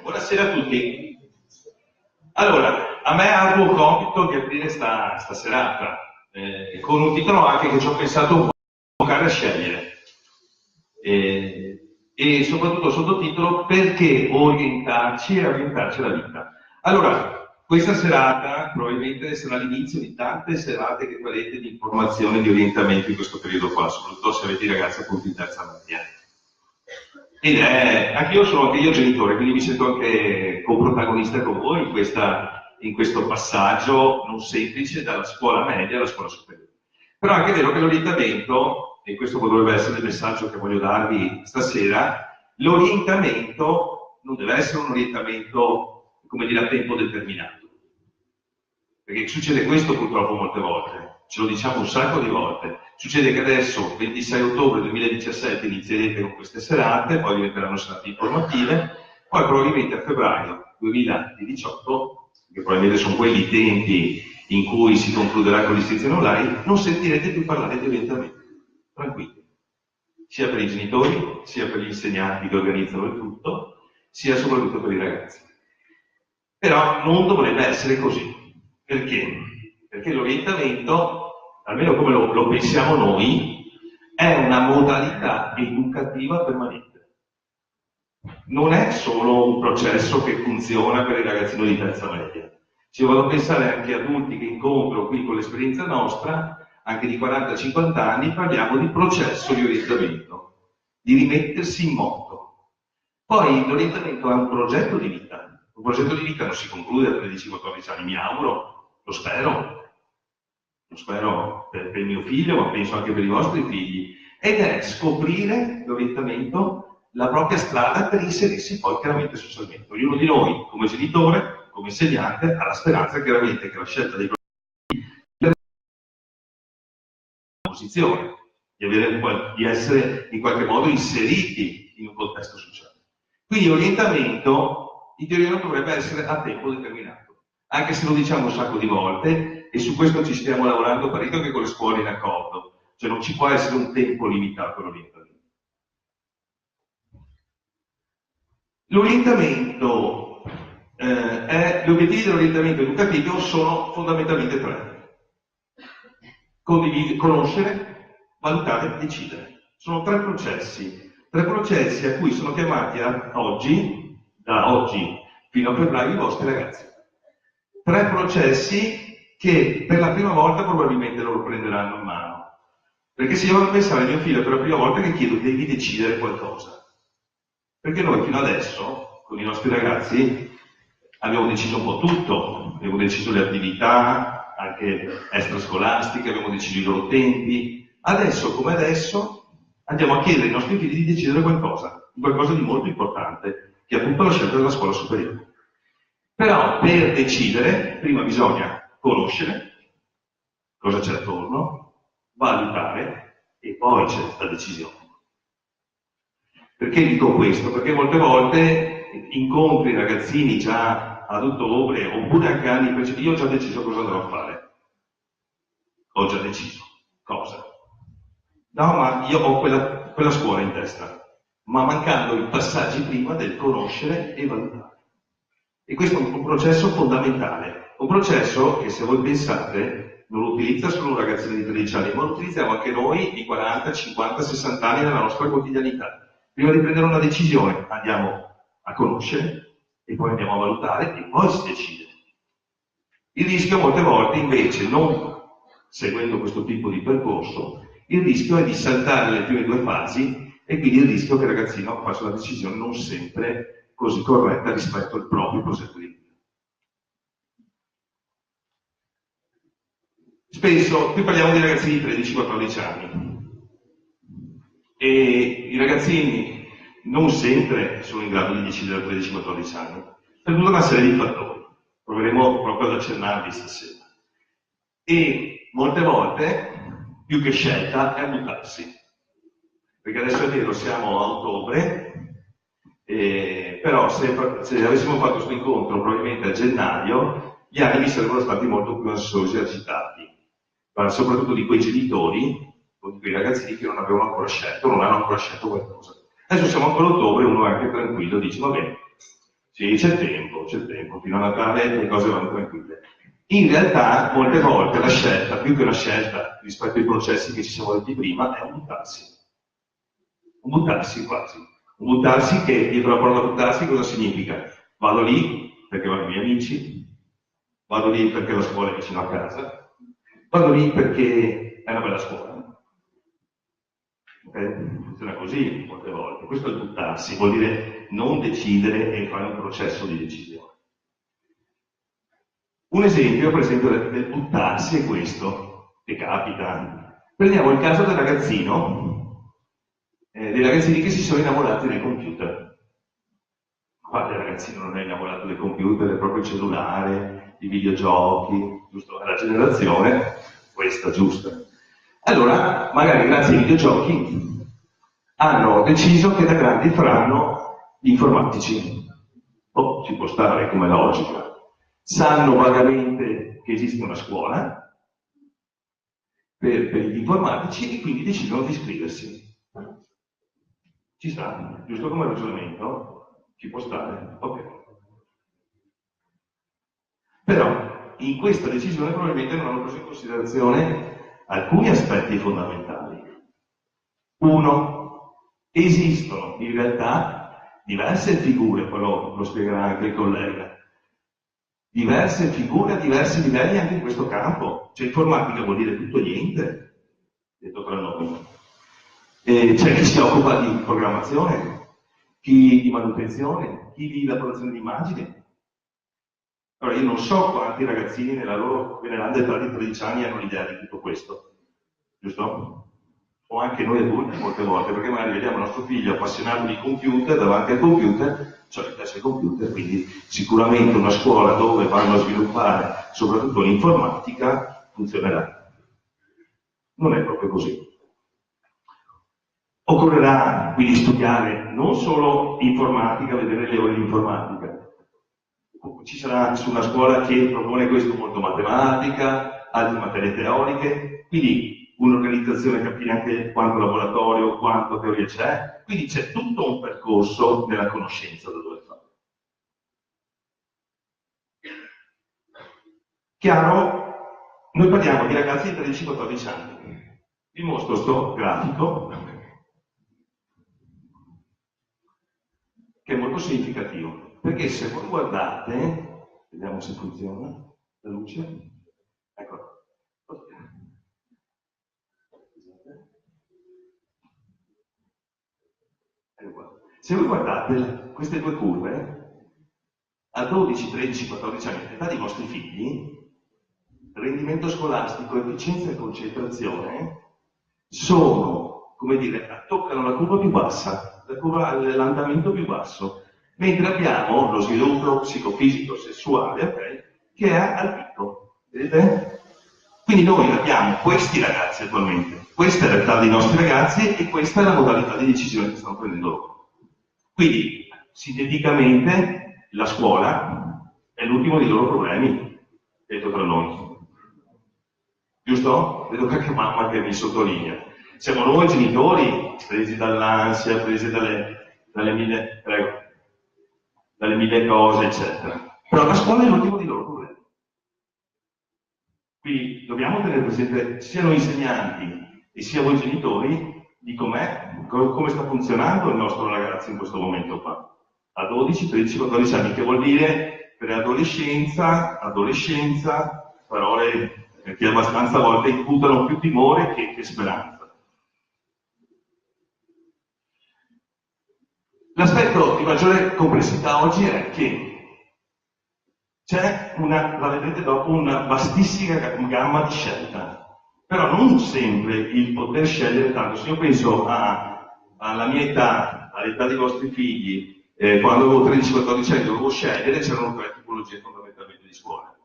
Buonasera a tutti. Allora, a me è arduo compito di aprire sta serata, con un titolo anche che ci ho pensato un po' a scegliere. E soprattutto sottotitolo perché orientarci e orientarci alla vita. Allora, questa serata probabilmente sarà l'inizio di tante serate che farete di informazione e di orientamento in questo periodo qua, soprattutto se avete i ragazzi appunto in terza media. Ed anche io sono anche io genitore, quindi mi sento anche coprotagonista con voi in questo passaggio non semplice dalla scuola media alla scuola superiore. Però è anche vero che l'orientamento, e questo potrebbe essere il messaggio che voglio darvi stasera, l'orientamento non deve essere un orientamento, come dire, a tempo determinato. Perché succede questo purtroppo molte volte, ce lo diciamo un sacco di volte. Succede che adesso, 26 ottobre 2017, inizierete con queste serate, poi diventeranno serate informative, poi probabilmente a febbraio 2018, che probabilmente sono quelli tempi in cui si concluderà con l'istruzione online, non sentirete più parlare di orientamento. Tranquilli. Sia per i genitori, sia per gli insegnanti che organizzano il tutto, sia soprattutto per i ragazzi. Però non dovrebbe essere così. Perché? Perché l'orientamento, almeno come lo pensiamo noi, è una modalità educativa permanente. Non è solo un processo che funziona per il ragazzino di terza media. Se io vado a pensare anche a adulti che incontro qui con l'esperienza nostra, anche di 40-50 anni, parliamo di processo di orientamento, di rimettersi in moto. Poi l'orientamento è un progetto di vita. Un progetto di vita non si conclude a 13-14 anni, mi auguro, lo spero per il mio figlio, ma penso anche per i vostri figli, ed è scoprire l'orientamento, la propria strada per inserirsi poi chiaramente socialmente. Ognuno di noi, come genitore, come insegnante, ha la speranza chiaramente che la scelta dei propri figli sia una posizione, di essere in qualche modo inseriti in un contesto sociale. Quindi l'orientamento in teoria non dovrebbe essere a tempo determinato. Anche se lo diciamo un sacco di volte, e su questo ci stiamo lavorando parecchio anche con le scuole in accordo, cioè non ci può essere un tempo limitato all'orientamento. L'orientamento, gli obiettivi dell'orientamento educativo sono fondamentalmente tre. Conoscere, valutare, decidere. Sono tre processi a cui sono chiamati da oggi fino a febbraio i vostri ragazzi. Tre processi che per la prima volta probabilmente loro prenderanno in mano. Perché se io vado a pensare a mio figlio per la prima volta che chiedo devi decidere qualcosa. Perché noi fino adesso, con i nostri ragazzi, abbiamo deciso un po' tutto. Abbiamo deciso le attività, anche extrascolastiche, abbiamo deciso i loro tempi. Adesso, come adesso, andiamo a chiedere ai nostri figli di decidere qualcosa di molto importante, che è appunto la scelta della scuola superiore. Però per decidere, prima bisogna conoscere cosa c'è attorno, valutare e poi c'è la decisione. Perché dico questo? Perché molte volte incontri ragazzini già ad ottobre oppure anche anni precedenti, io ho già deciso cosa andrò a fare. Ho già deciso. Cosa? No, ma io ho quella scuola in testa, ma mancando i passaggi prima del conoscere e valutare. E questo è un processo fondamentale, un processo che se voi pensate non lo utilizza solo un ragazzino di 13 anni, ma lo utilizziamo anche noi di 40, 50, 60 anni nella nostra quotidianità. Prima di prendere una decisione andiamo a conoscere e poi andiamo a valutare e poi si decide. Il rischio molte volte invece, non seguendo questo tipo di percorso, il rischio è di saltare le prime due fasi e quindi il rischio che il ragazzino faccia una decisione non sempre così corretta rispetto al proprio progetto di vita. Spesso, qui parliamo di ragazzini di 13-14 anni, e i ragazzini non sempre sono in grado di decidere a 13-14 anni, per tutta una serie di fattori. Proveremo proprio ad accennarvi stasera. E molte volte, più che scelta, è buttarsi. Perché adesso è vero, siamo a ottobre, però se avessimo fatto questo incontro probabilmente a gennaio, gli animi sarebbero stati molto più ansiosi e agitati, soprattutto di quei genitori o di quei ragazzini che non avevano ancora scelto, non hanno ancora scelto qualcosa. Adesso siamo ancora a ottobre, uno è anche tranquillo, dice va bene, Sì, c'è tempo, fino a Natale le cose vanno tranquille. In realtà, molte volte la scelta, più che una scelta rispetto ai processi che ci siamo detti prima, è un buttarsi. Un buttarsi quasi. Un buttarsi che, dietro la parola buttarsi, cosa significa? Vado lì perché vanno i miei amici, vado lì perché la scuola è vicino a casa, vado lì perché è una bella scuola. Funziona così molte volte. Questo è il buttarsi, vuol dire non decidere e fare un processo di decisione. Un esempio, per esempio, del buttarsi è questo, che capita. Prendiamo il caso del ragazzino, dei ragazzini che si sono innamorati del computer. Guarda, il ragazzino non è innamorato del computer, è proprio il cellulare, i videogiochi, giusto? È la generazione, questa giusta. Allora, magari grazie ai videogiochi, hanno deciso che da grandi faranno gli informatici. Oh, ci può stare come logica. Sanno vagamente che esiste una scuola per gli informatici e quindi decidono di iscriversi. Ci sta, giusto come ragionamento? Ci può stare? Ok. Però in questa decisione probabilmente non hanno preso in considerazione alcuni aspetti fondamentali. Uno, esistono in realtà diverse figure, poi lo spiegherà anche il collega, diverse figure a diversi livelli anche in questo campo. Cioè informatica vuol dire tutto niente, detto tra noi. C'è chi si occupa di programmazione, chi di manutenzione, chi di elaborazione di immagini. Allora io non so quanti ragazzini nella loro veneranda età di 13 anni hanno l'idea di tutto questo, giusto? O anche noi adulti molte volte, perché magari vediamo nostro figlio appassionato di computer, davanti al computer, cioè gli piace il computer, quindi sicuramente una scuola dove vanno a sviluppare soprattutto l'informatica funzionerà. Non è proprio così. Occorrerà quindi studiare non solo informatica, vedere le ore di informatica. Ci sarà su una scuola che propone questo molto matematica, altre materie teoriche, quindi un'organizzazione, capire anche quanto laboratorio, quanto teoria c'è, quindi c'è tutto un percorso nella conoscenza da dove fare. Chiaro? Noi parliamo di ragazzi di 13-14 anni. Vi mostro sto grafico che è molto significativo. Perché se voi guardate, vediamo se funziona la luce, ecco. Se voi guardate queste due curve, a 12, 13, 14 anni, l'età dei vostri figli, rendimento scolastico, efficienza e concentrazione sono, come dire, toccano la curva più bassa, l'andamento più basso. Mentre abbiamo lo sviluppo psicofisico sessuale, okay, che è al picco, vedete? Quindi noi abbiamo questi ragazzi attualmente, questa è l'età dei nostri ragazzi e questa è la modalità di decisione che stanno prendendo loro. Quindi, sinteticamente, la scuola è l'ultimo dei loro problemi, detto tra noi. Giusto? Vedo qualche mamma che mi sottolinea. Siamo noi genitori, presi dall'ansia, presi dalle mille cose, eccetera. Però la scuola è l'ultimo dei loro problemi. Quindi dobbiamo tenere presente sia noi insegnanti e sia voi genitori di come sta funzionando il nostro ragazzo in questo momento qua. A 12, 13, 14 anni, che vuol dire preadolescenza, adolescenza, parole che abbastanza a volte incutano più timore che speranza. L'aspetto di maggiore complessità oggi è che c'è la vedrete dopo, una vastissima gamma di scelta, però non sempre il poter scegliere tanto. Se io penso alla mia età, all'età dei vostri figli, quando avevo 13-14 anni dovevo scegliere, c'erano tre tipologie fondamentalmente di scuola.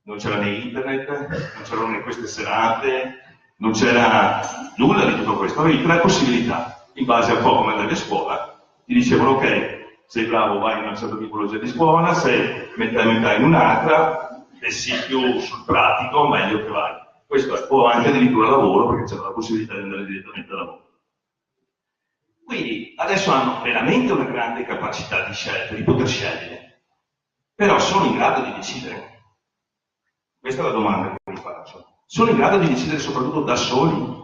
Non c'era né internet, non c'erano né queste serate, non c'era nulla di tutto questo. Avevi tre possibilità, in base a un po' come andavi a scuola, ti dicevano ok, sei bravo vai in una certa tipologia di scuola, sei metà in un'altra, e sii più sul pratico, meglio che vai. Questo è, o anche addirittura lavoro, perché c'era la possibilità di andare direttamente al lavoro. Quindi adesso hanno veramente una grande capacità di scelta, di poter scegliere. però sono in grado di decidere? Questa è la domanda che vi faccio. Sono in grado di decidere soprattutto da soli?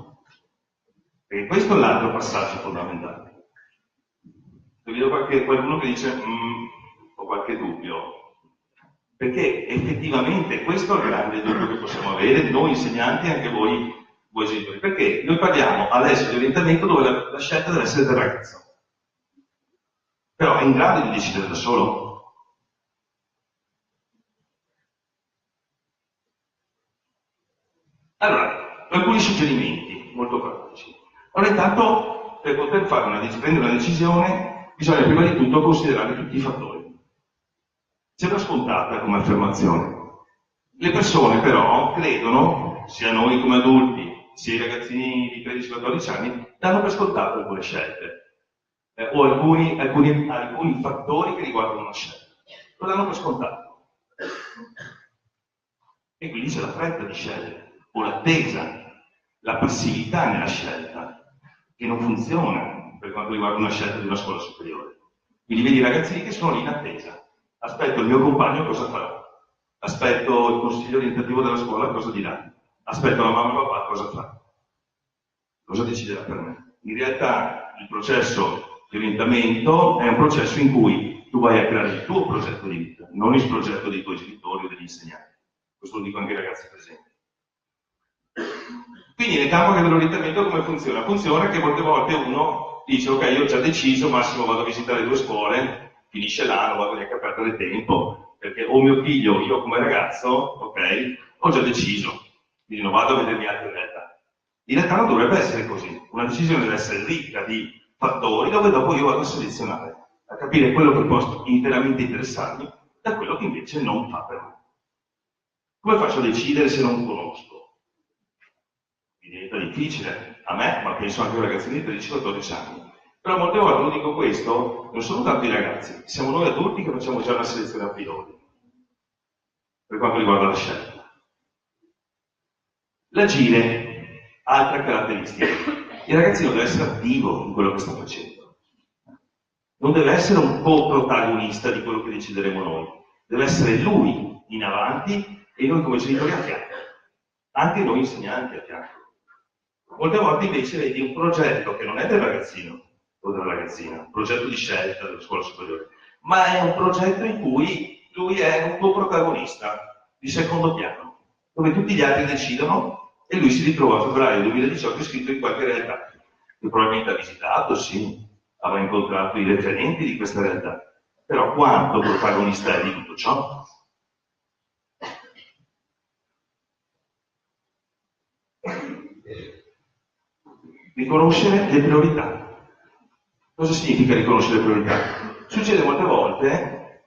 Perché questo è l'altro passaggio fondamentale. Vedo qualcuno che dice ho qualche dubbio, perché effettivamente questo è il grande dubbio che possiamo avere, noi insegnanti e anche voi genitori, perché noi parliamo adesso di orientamento dove la scelta deve essere del ragazzo, però è in grado di decidere da solo? Allora, alcuni suggerimenti molto pratici. Allora, intanto, per poter prendere una decisione, bisogna prima di tutto considerare tutti i fattori. Sembra scontata come affermazione. Le persone però credono, sia noi come adulti, sia i ragazzini di 13-14 anni, danno per scontato alcune scelte, o alcuni fattori che riguardano una scelta. Lo danno per scontato. E quindi c'è la fretta di scegliere, o l'attesa, la passività nella scelta, che non funziona per quanto riguarda una scelta di una scuola superiore. Quindi vedi i ragazzini che sono lì in attesa. Aspetto il mio compagno cosa farà, aspetto il consiglio orientativo della scuola cosa dirà, aspetto la mamma e il papà cosa fa, cosa deciderà per me. In realtà il processo di orientamento è un processo in cui tu vai a creare il tuo progetto di vita, non il progetto dei tuoi genitori o degli insegnanti. Questo lo dico anche ai ragazzi presenti. Quindi nel campo dell'orientamento come funziona? Funziona che molte volte uno dice ok, io ho già deciso, massimo vado a visitare 2 scuole, finisce l'anno, vado neanche a perdere tempo, perché o mio figlio, io come ragazzo, ok, ho già deciso, quindi non vado a vedermi altre realtà. In realtà non dovrebbe essere così, una decisione deve essere ricca di fattori dove dopo io vado a selezionare, a capire quello che può interamente interessarmi da quello che invece non fa per me. Come faccio a decidere se non conosco? Mi diventa difficile, a me, ma penso anche ai ragazzini di 13-14 anni. Però molte volte, lo dico questo, non sono tanto i ragazzi, siamo noi adulti che facciamo già una selezione a piloti, per quanto riguarda la scelta. L'agire, altra caratteristica. Il ragazzino deve essere attivo in quello che sta facendo. Non deve essere un co-protagonista di quello che decideremo noi. Deve essere lui in avanti e noi come genitori a fianco. Anche noi insegnanti a fianco. Molte volte invece vedi un progetto che non è del ragazzino o della ragazzina, un progetto di scelta della scuola superiore, ma è un progetto in cui lui è un co-protagonista di secondo piano, dove tutti gli altri decidono e lui si ritrova a febbraio 2018 iscritto in qualche realtà, che probabilmente ha visitato, sì, avrà incontrato i referenti di questa realtà, però quanto protagonista è di tutto ciò? Riconoscere le priorità. Cosa significa riconoscere le priorità? Succede molte volte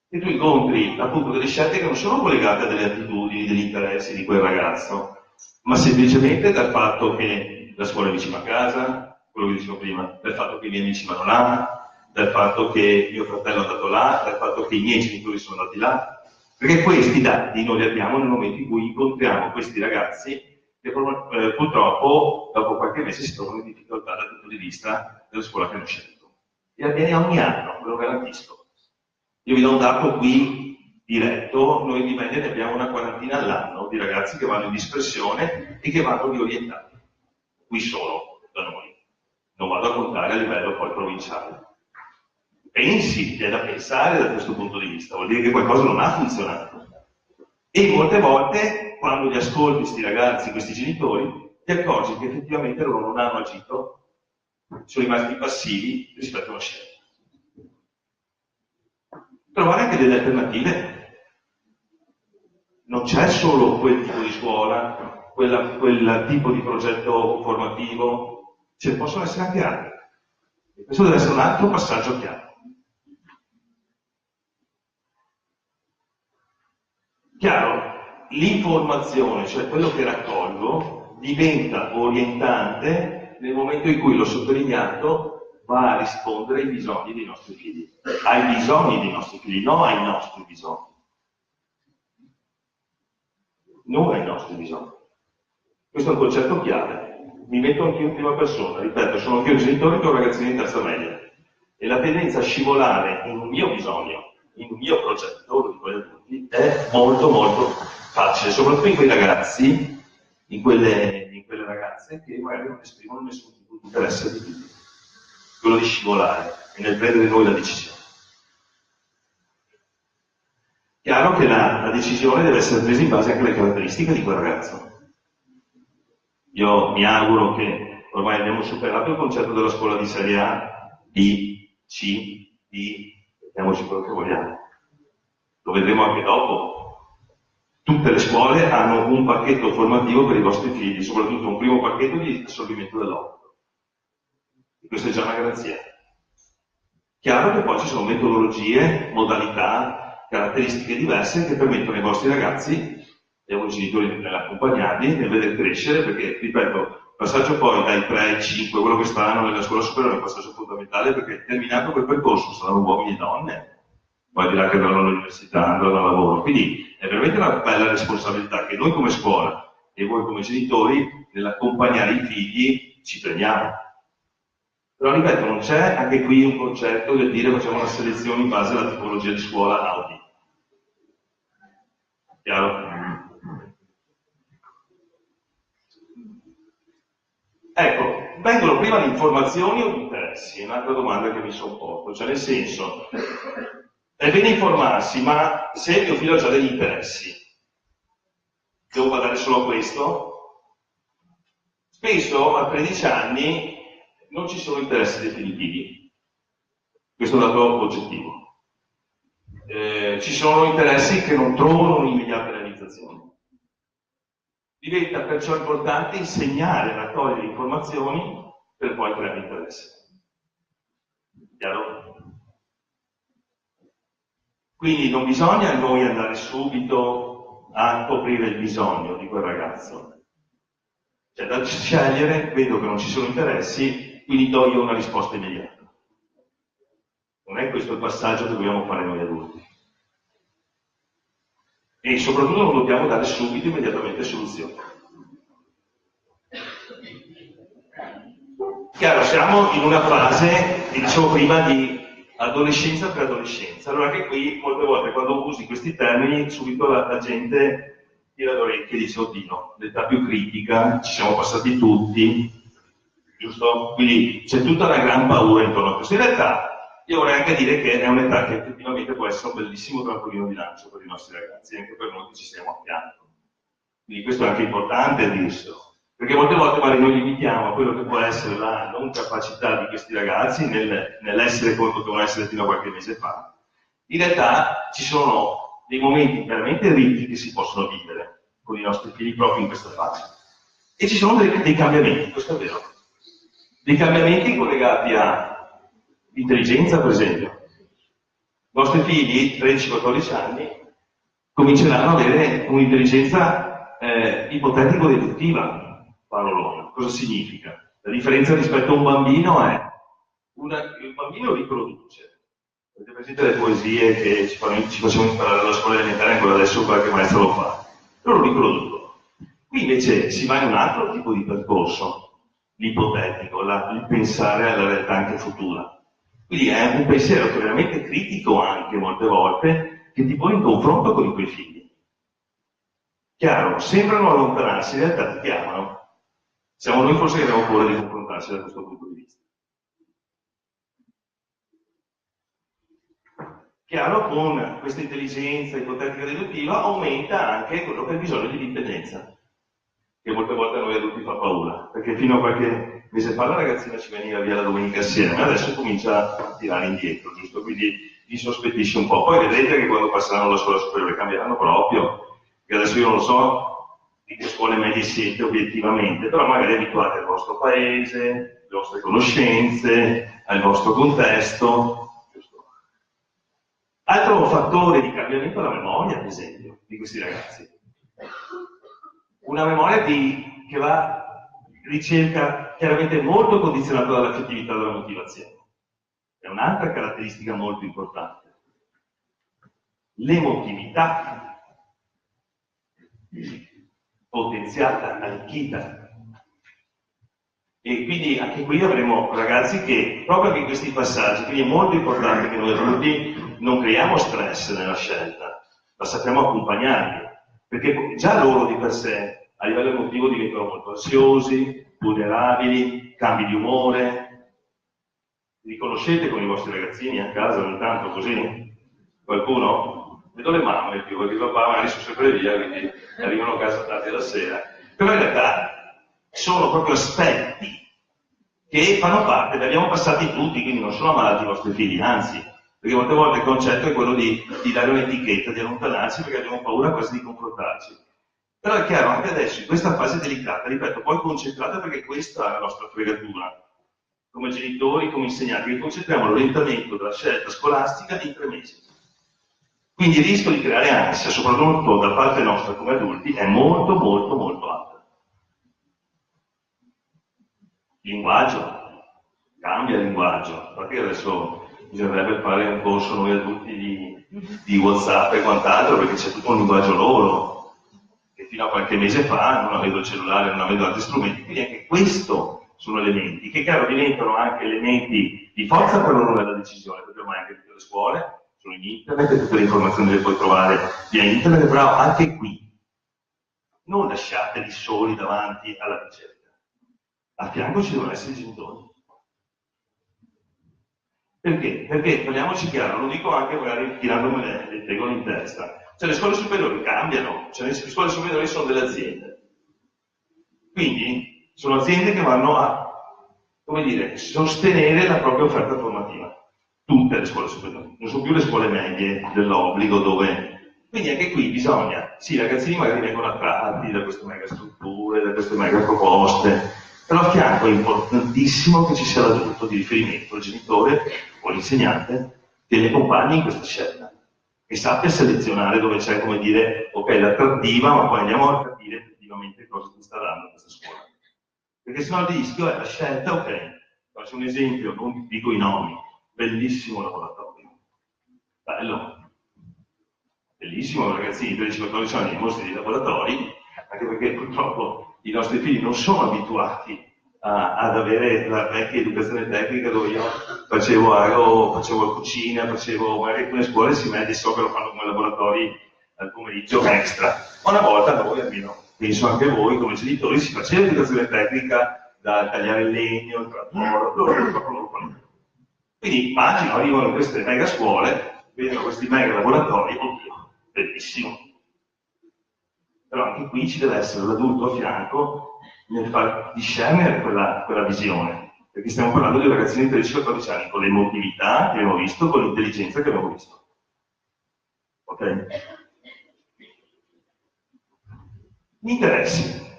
che tu incontri appunto delle scelte che non sono collegate a delle attitudini, degli interessi di quel ragazzo, ma semplicemente dal fatto che la scuola è vicino a casa, quello che dicevo prima, dal fatto che i miei amici vanno là, dal fatto che mio fratello è andato là, dal fatto che i miei genitori sono andati là, perché questi dati noi li abbiamo nel momento in cui incontriamo questi ragazzi che purtroppo dopo qualche mese si trovano in difficoltà dal punto di vista della scuola che hanno scelto. E avviene ogni anno, ve lo garantisco. Io vi do un dato qui diretto, noi di media ne abbiamo una 40 all'anno di ragazzi che vanno in dispersione e che vanno riorientati. Qui solo da noi. Non vado a contare a livello poi provinciale. Pensi, che è da pensare da questo punto di vista, vuol dire che qualcosa non ha funzionato. E molte volte, quando li ascolti questi ragazzi, questi genitori, ti accorgi che effettivamente loro non hanno agito, sono rimasti passivi rispetto alla scelta. Trovare anche delle alternative. Non c'è solo quel tipo di scuola, quel tipo di progetto formativo, ce ne possono essere anche altri. E questo deve essere un altro passaggio chiaro. Chiaro, l'informazione, cioè quello che raccolgo, diventa orientante nel momento in cui, l'ho sottolineato, va a rispondere ai bisogni dei nostri figli. Ai bisogni dei nostri figli, non ai nostri bisogni. Non ai nostri bisogni. Questo è un concetto chiave. Mi metto anche in prima persona, ripeto, sono anche un genitore che ho ragazzini in terza media. E la tendenza a scivolare in un mio bisogno in un mio progetto, lo dico agli adulti, è molto molto facile, soprattutto in quei ragazzi, in quelle ragazze che magari non esprimono nessun tipo di interesse di figli. Quello di scivolare e nel prendere noi la decisione. Chiaro che la decisione deve essere presa in base anche alle caratteristiche di quel ragazzo. Io mi auguro che ormai abbiamo superato il concetto della scuola di serie A, B, C, D, mettiamoci quello che vogliamo. Lo vedremo anche dopo. Tutte le scuole hanno un pacchetto formativo per i vostri figli, soprattutto un primo pacchetto di assorbimento dell'obbligo. E questa è già una garanzia. Chiaro che poi ci sono metodologie, modalità, caratteristiche diverse che permettono ai vostri ragazzi e ai voi genitori nell'accompagnarli, nel vedere crescere, perché, ripeto, il passaggio poi dai 3 ai 5, quello che staranno nella scuola superiore è un passaggio fondamentale, perché terminato quel percorso saranno uomini e donne, poi dirà che andranno all'università, andranno al lavoro. Quindi è veramente una bella responsabilità che noi come scuola e voi come genitori nell'accompagnare i figli ci prendiamo. Però ripeto, non c'è anche qui un concetto del dire facciamo una selezione in base alla tipologia di scuola Audi. Chiaro? Ecco, vengono prima le informazioni o gli interessi? È un'altra domanda che mi sopporto, cioè nel senso, è bene informarsi, ma se mio figlio ha già degli interessi, devo badare solo a questo? Spesso a 13 anni non ci sono interessi definitivi, questo è un dato oggettivo. Ci sono interessi che non trovano un'immediata realizzazione. Diventa perciò importante insegnare, raccogliere informazioni per poi creare interesse. Chiaro? Quindi non bisogna noi andare subito a coprire il bisogno di quel ragazzo. Cioè, da scegliere, vedo che non ci sono interessi, quindi do io una risposta immediata. Non è questo il passaggio che dobbiamo fare noi adulti. E soprattutto non dobbiamo dare subito, immediatamente, soluzioni. Chiaro, siamo in una fase, dicevo prima, di adolescenza per adolescenza. Allora anche qui, molte volte, quando usi questi termini, subito la gente tira le orecchie e dice, oddio, l'età più critica, ci siamo passati tutti, giusto? Quindi c'è tutta una gran paura intorno a questo. In realtà, io vorrei anche dire che è un'età che effettivamente può essere un bellissimo trampolino di lancio per i nostri ragazzi, anche per noi che ci stiamo a fianco. Quindi questo è anche importante dirselo, perché molte volte magari noi limitiamo a quello che può essere la non capacità di questi ragazzi nell'essere conto che devono essere fino a qualche mese fa. In realtà ci sono dei momenti veramente ricchi che si possono vivere con i nostri figli proprio in questa fase. E ci sono dei cambiamenti, questo è vero. Dei cambiamenti collegati all'intelligenza, per esempio. I vostri figli, 13-14 anni, cominceranno ad avere un'intelligenza ipotetico-deduttiva, parolona. Cosa significa? La differenza rispetto a un bambino è il bambino riproduce. Avete presente le poesie che ci facevano imparare alla scuola elementare, ancora adesso qualche maestro lo fa? Loro riproducono. Qui invece si va in un altro tipo di percorso, l'ipotetico, il pensare alla realtà anche futura. Quindi è un pensiero che è veramente critico anche molte volte, che ti pone in confronto con i tuoi figli. Chiaro, sembrano allontanarsi, in realtà ti chiamano. Siamo noi forse che abbiamo paura di confrontarsi da questo punto di vista. Chiaro, con questa intelligenza ipotetica deduttiva aumenta anche quello che è il bisogno di dipendenza, che molte volte a noi adulti fa paura, perché fino a qualche mese fa la ragazzina ci veniva via la domenica assieme, adesso comincia a tirare indietro, giusto? Quindi vi sospettisce un po'. Poi vedrete che quando passeranno alla scuola superiore cambieranno proprio, che adesso io non lo so di che scuole medie siete obiettivamente, però magari abituate al vostro paese, alle vostre conoscenze, al vostro contesto. Giusto? Altro fattore di cambiamento è la memoria, ad esempio, di questi ragazzi. Una memoria che va ricerca chiaramente molto condizionata dall'affettività e dalla motivazione. È un'altra caratteristica molto importante. L'emotività potenziata, arricchita, E quindi anche qui avremo ragazzi che, proprio anche in questi passaggi, quindi è molto importante che noi adulti non creiamo stress nella scelta, ma sappiamo accompagnarli, perché già loro di per sé, a livello emotivo, diventano molto ansiosi, vulnerabili, cambi di umore. Li conoscete con i vostri ragazzini a casa ogni tanto così? Qualcuno? Vedo le mamme più, perché i papà magari sono sempre via, quindi arrivano a casa tardi alla sera. Però in realtà sono proprio aspetti che fanno parte, li abbiamo passati tutti, quindi non sono ammalati i vostri figli, anzi, perché molte volte il concetto è quello di dare un'etichetta, di allontanarsi perché abbiamo paura quasi di confrontarci. Però è chiaro, anche adesso, in questa fase delicata, ripeto, poi concentrata perché questa è la nostra fregatura, come genitori, come insegnanti, che concentriamo l'orientamento della scelta scolastica in 3 mesi. Quindi il rischio di creare ansia, soprattutto da parte nostra come adulti, è molto, molto, molto alto. Linguaggio, cambia il linguaggio. Infatti adesso bisognerebbe fare un corso noi adulti di WhatsApp e quant'altro, perché c'è tutto un linguaggio loro, che fino a qualche mese fa, non avendo il cellulare, non avendo altri strumenti, quindi anche questo sono elementi che chiaro diventano anche elementi di forza per loro nella decisione, perché ormai anche tutte le scuole sono in internet e tutte le informazioni le puoi trovare via internet, però anche qui non lasciateli soli davanti alla ricerca. A fianco ci devono essere i genitori. Perché? Perché, parliamoci chiaro, lo dico anche magari tirandomi le tegole in testa, cioè le scuole superiori cambiano, cioè le scuole superiori sono delle aziende. Quindi sono aziende che vanno a, come dire, sostenere la propria offerta formativa. Tutte le scuole superiori, non sono più le scuole medie dell'obbligo dove... Quindi anche qui bisogna, sì, i ragazzini magari vengono attratti da queste mega strutture, da queste mega proposte, però a fianco è importantissimo che ci sia l'adulto di riferimento, il genitore o l'insegnante, che li accompagni in questa scelta, che sappia selezionare dove c'è, come dire, ok, l'attrattiva, ma poi andiamo a capire effettivamente cosa ti sta dando questa scuola. Perché sennò il rischio è la scelta, ok, faccio un esempio, non dico i nomi, bellissimo laboratorio, bello, bellissimo, ragazzini di 13-14 anni, mostri di laboratori, anche perché purtroppo i nostri figli non sono abituati ad avere la vecchia educazione tecnica dove io facevo ago, facevo cucina, magari alcune scuole si mette, so che lo fanno come laboratori al pomeriggio extra. Una volta noi, almeno penso anche voi come genitori, si faceva educazione tecnica da tagliare il legno, il trattore, loro non lo fanno. Quindi immagino, arrivano queste mega scuole, vedono questi mega laboratori, oddio, bellissimo. Però anche qui ci deve essere l'adulto a fianco nel far discernere quella visione, perché stiamo parlando di ragazzini di 13-14 anni, con l'emotività che abbiamo visto, con l'intelligenza che abbiamo visto. Ok? Gli interessi.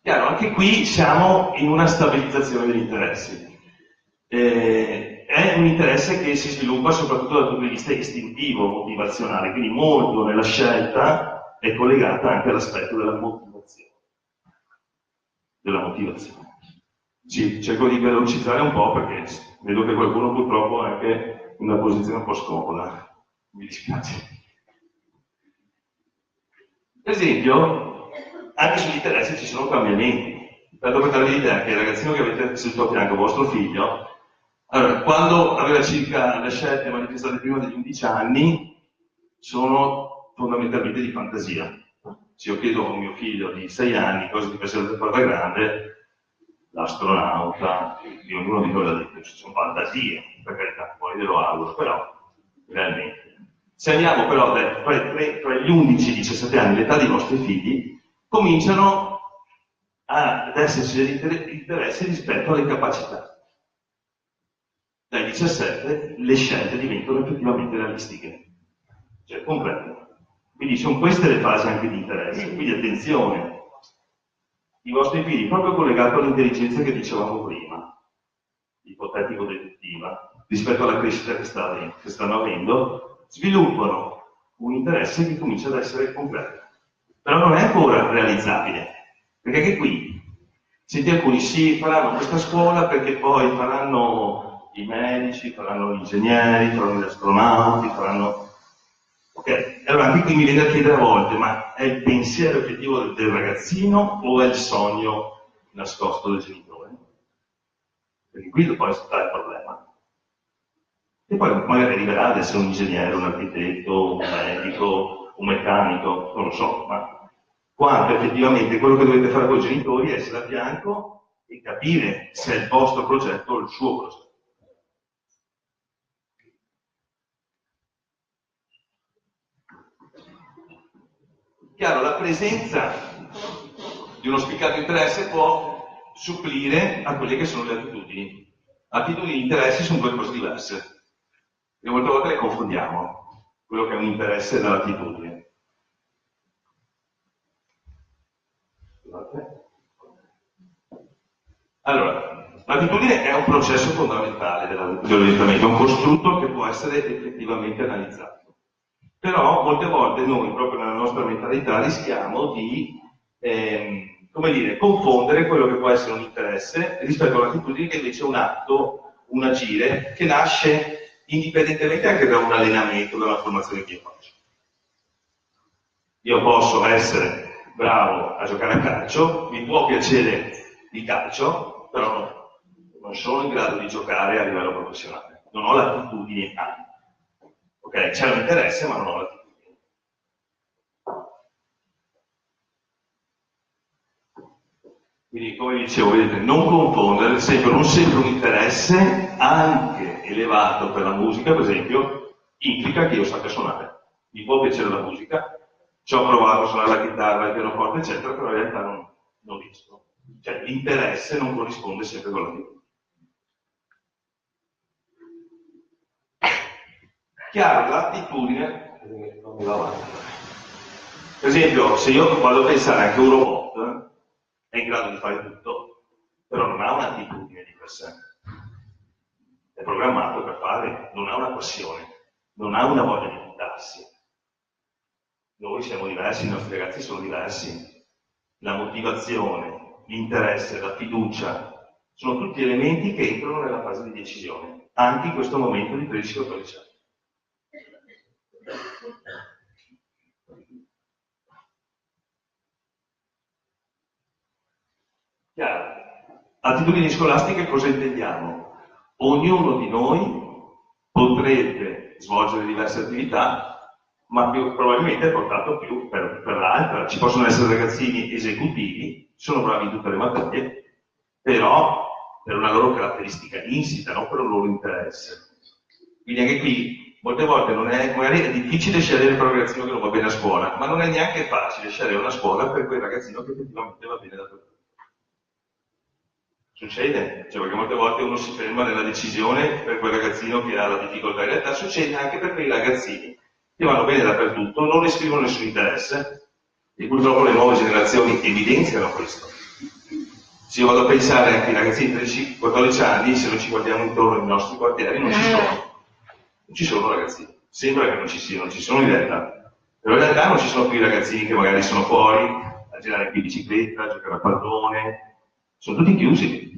Chiaro, anche qui siamo in una stabilizzazione degli interessi. È un interesse che si sviluppa soprattutto dal punto di vista istintivo, motivazionale, quindi molto nella scelta è collegata anche all'aspetto della motivazione. Sì, cerco di velocizzare un po' perché vedo che qualcuno purtroppo è anche in una posizione un po' scomoda. Mi dispiace. Per esempio, anche sugli interessi ci sono cambiamenti. Tanto per darvi l'idea che il ragazzino che avete seduto a fianco, vostro figlio, allora, quando aveva circa le scelte manifestate prima degli 11 anni, sono fondamentalmente di fantasia. Se io chiedo a un mio figlio di 6 anni cosa ti piacerebbe fare da grande, l'astronauta, ognuno di noi l'ha detto, ci sono fantasie, per carità, poi glielo auguro, però realmente. Se andiamo però tra gli 11 e i 17 anni, l'età dei vostri figli, cominciano ad esserci degli interessi rispetto alle capacità. Dai 17 le scelte diventano effettivamente realistiche, cioè concrete. Quindi sono queste le fasi anche di interesse, quindi attenzione, i vostri figli, proprio collegato all'intelligenza che dicevamo prima, ipotetico-deduttiva, rispetto alla crescita che stanno avendo, sviluppano un interesse che comincia ad essere concreto. Però non è ancora realizzabile, perché anche qui, senti alcuni sì, faranno questa scuola perché poi faranno i medici, faranno gli ingegneri, faranno gli astronauti, faranno... Ok? Allora anche qui mi viene da chiedere a volte, ma è il pensiero effettivo del ragazzino o è il sogno nascosto del genitore? Perché qui poi sta il problema. E poi magari arriverà ad essere un ingegnere, un architetto, un medico, un meccanico, non lo so, ma quanto effettivamente quello che dovete fare con i genitori è essere a fianco e capire se è il vostro progetto o il suo progetto. Chiaro, la presenza di uno spiccato interesse può supplire a quelle che sono le attitudini. Attitudini e interessi sono due cose diverse. E molte volte le confondiamo, quello che è un interesse dall'attitudine. Allora, l'attitudine è un processo fondamentale dell'orientamento, è un costrutto che può essere effettivamente analizzato. Però molte volte noi, proprio nella nostra mentalità, rischiamo di come dire, confondere quello che può essere un interesse rispetto all'attitudine che invece è un atto, un agire, che nasce indipendentemente anche da un allenamento, da una formazione che io faccio. Io posso essere bravo a giocare a calcio, mi può piacere il calcio, però non sono in grado di giocare a livello professionale. Non ho l'attitudine a. Ok, c'è un interesse, ma non ho l'attitudine. Quindi, come dicevo, vedete, non confondere, non sempre un interesse, anche elevato per la musica, per esempio, implica che io sappia suonare. Mi può piacere la musica, ci ho provato a suonare la chitarra, il pianoforte, eccetera, però in realtà non riesco. Cioè, l'interesse non corrisponde sempre con l'attitudine. Chiaro, l'attitudine, non mi va avanti. Per esempio, se io vado a pensare anche a un robot, è in grado di fare tutto, però non ha un'attitudine di per sé. È programmato per fare, non ha una passione, non ha una voglia di buttarsi. Noi siamo diversi, i nostri ragazzi sono diversi. La motivazione, l'interesse, la fiducia, sono tutti elementi che entrano nella fase di decisione, anche in questo momento di 13-14 anni. Chiaro. Attitudini scolastiche cosa intendiamo? Ognuno di noi potrebbe svolgere diverse attività, ma più probabilmente è portato più per l'altra. Ci possono essere ragazzini esecutivi, sono bravi in tutte le materie, però per una loro caratteristica insita, non per un loro interesse. Quindi anche qui, molte volte magari è difficile scegliere per un ragazzino che non va bene a scuola, ma non è neanche facile scegliere una scuola per quel ragazzino che effettivamente va bene dappertutto. Succede, cioè perché molte volte uno si ferma nella decisione per quel ragazzino che ha la difficoltà, in realtà succede anche per quei ragazzini che vanno bene dappertutto, non esprimono nessun interesse e purtroppo le nuove generazioni evidenziano questo. Se io vado a pensare anche ai ragazzini di 13-14 anni, se non ci guardiamo intorno ai nostri quartieri, non ci sono ragazzini, sembra che non ci siano, non ci sono in realtà, però in realtà non ci sono più i ragazzini che magari sono fuori a girare in bicicletta, a giocare a pallone. Sono tutti chiusi,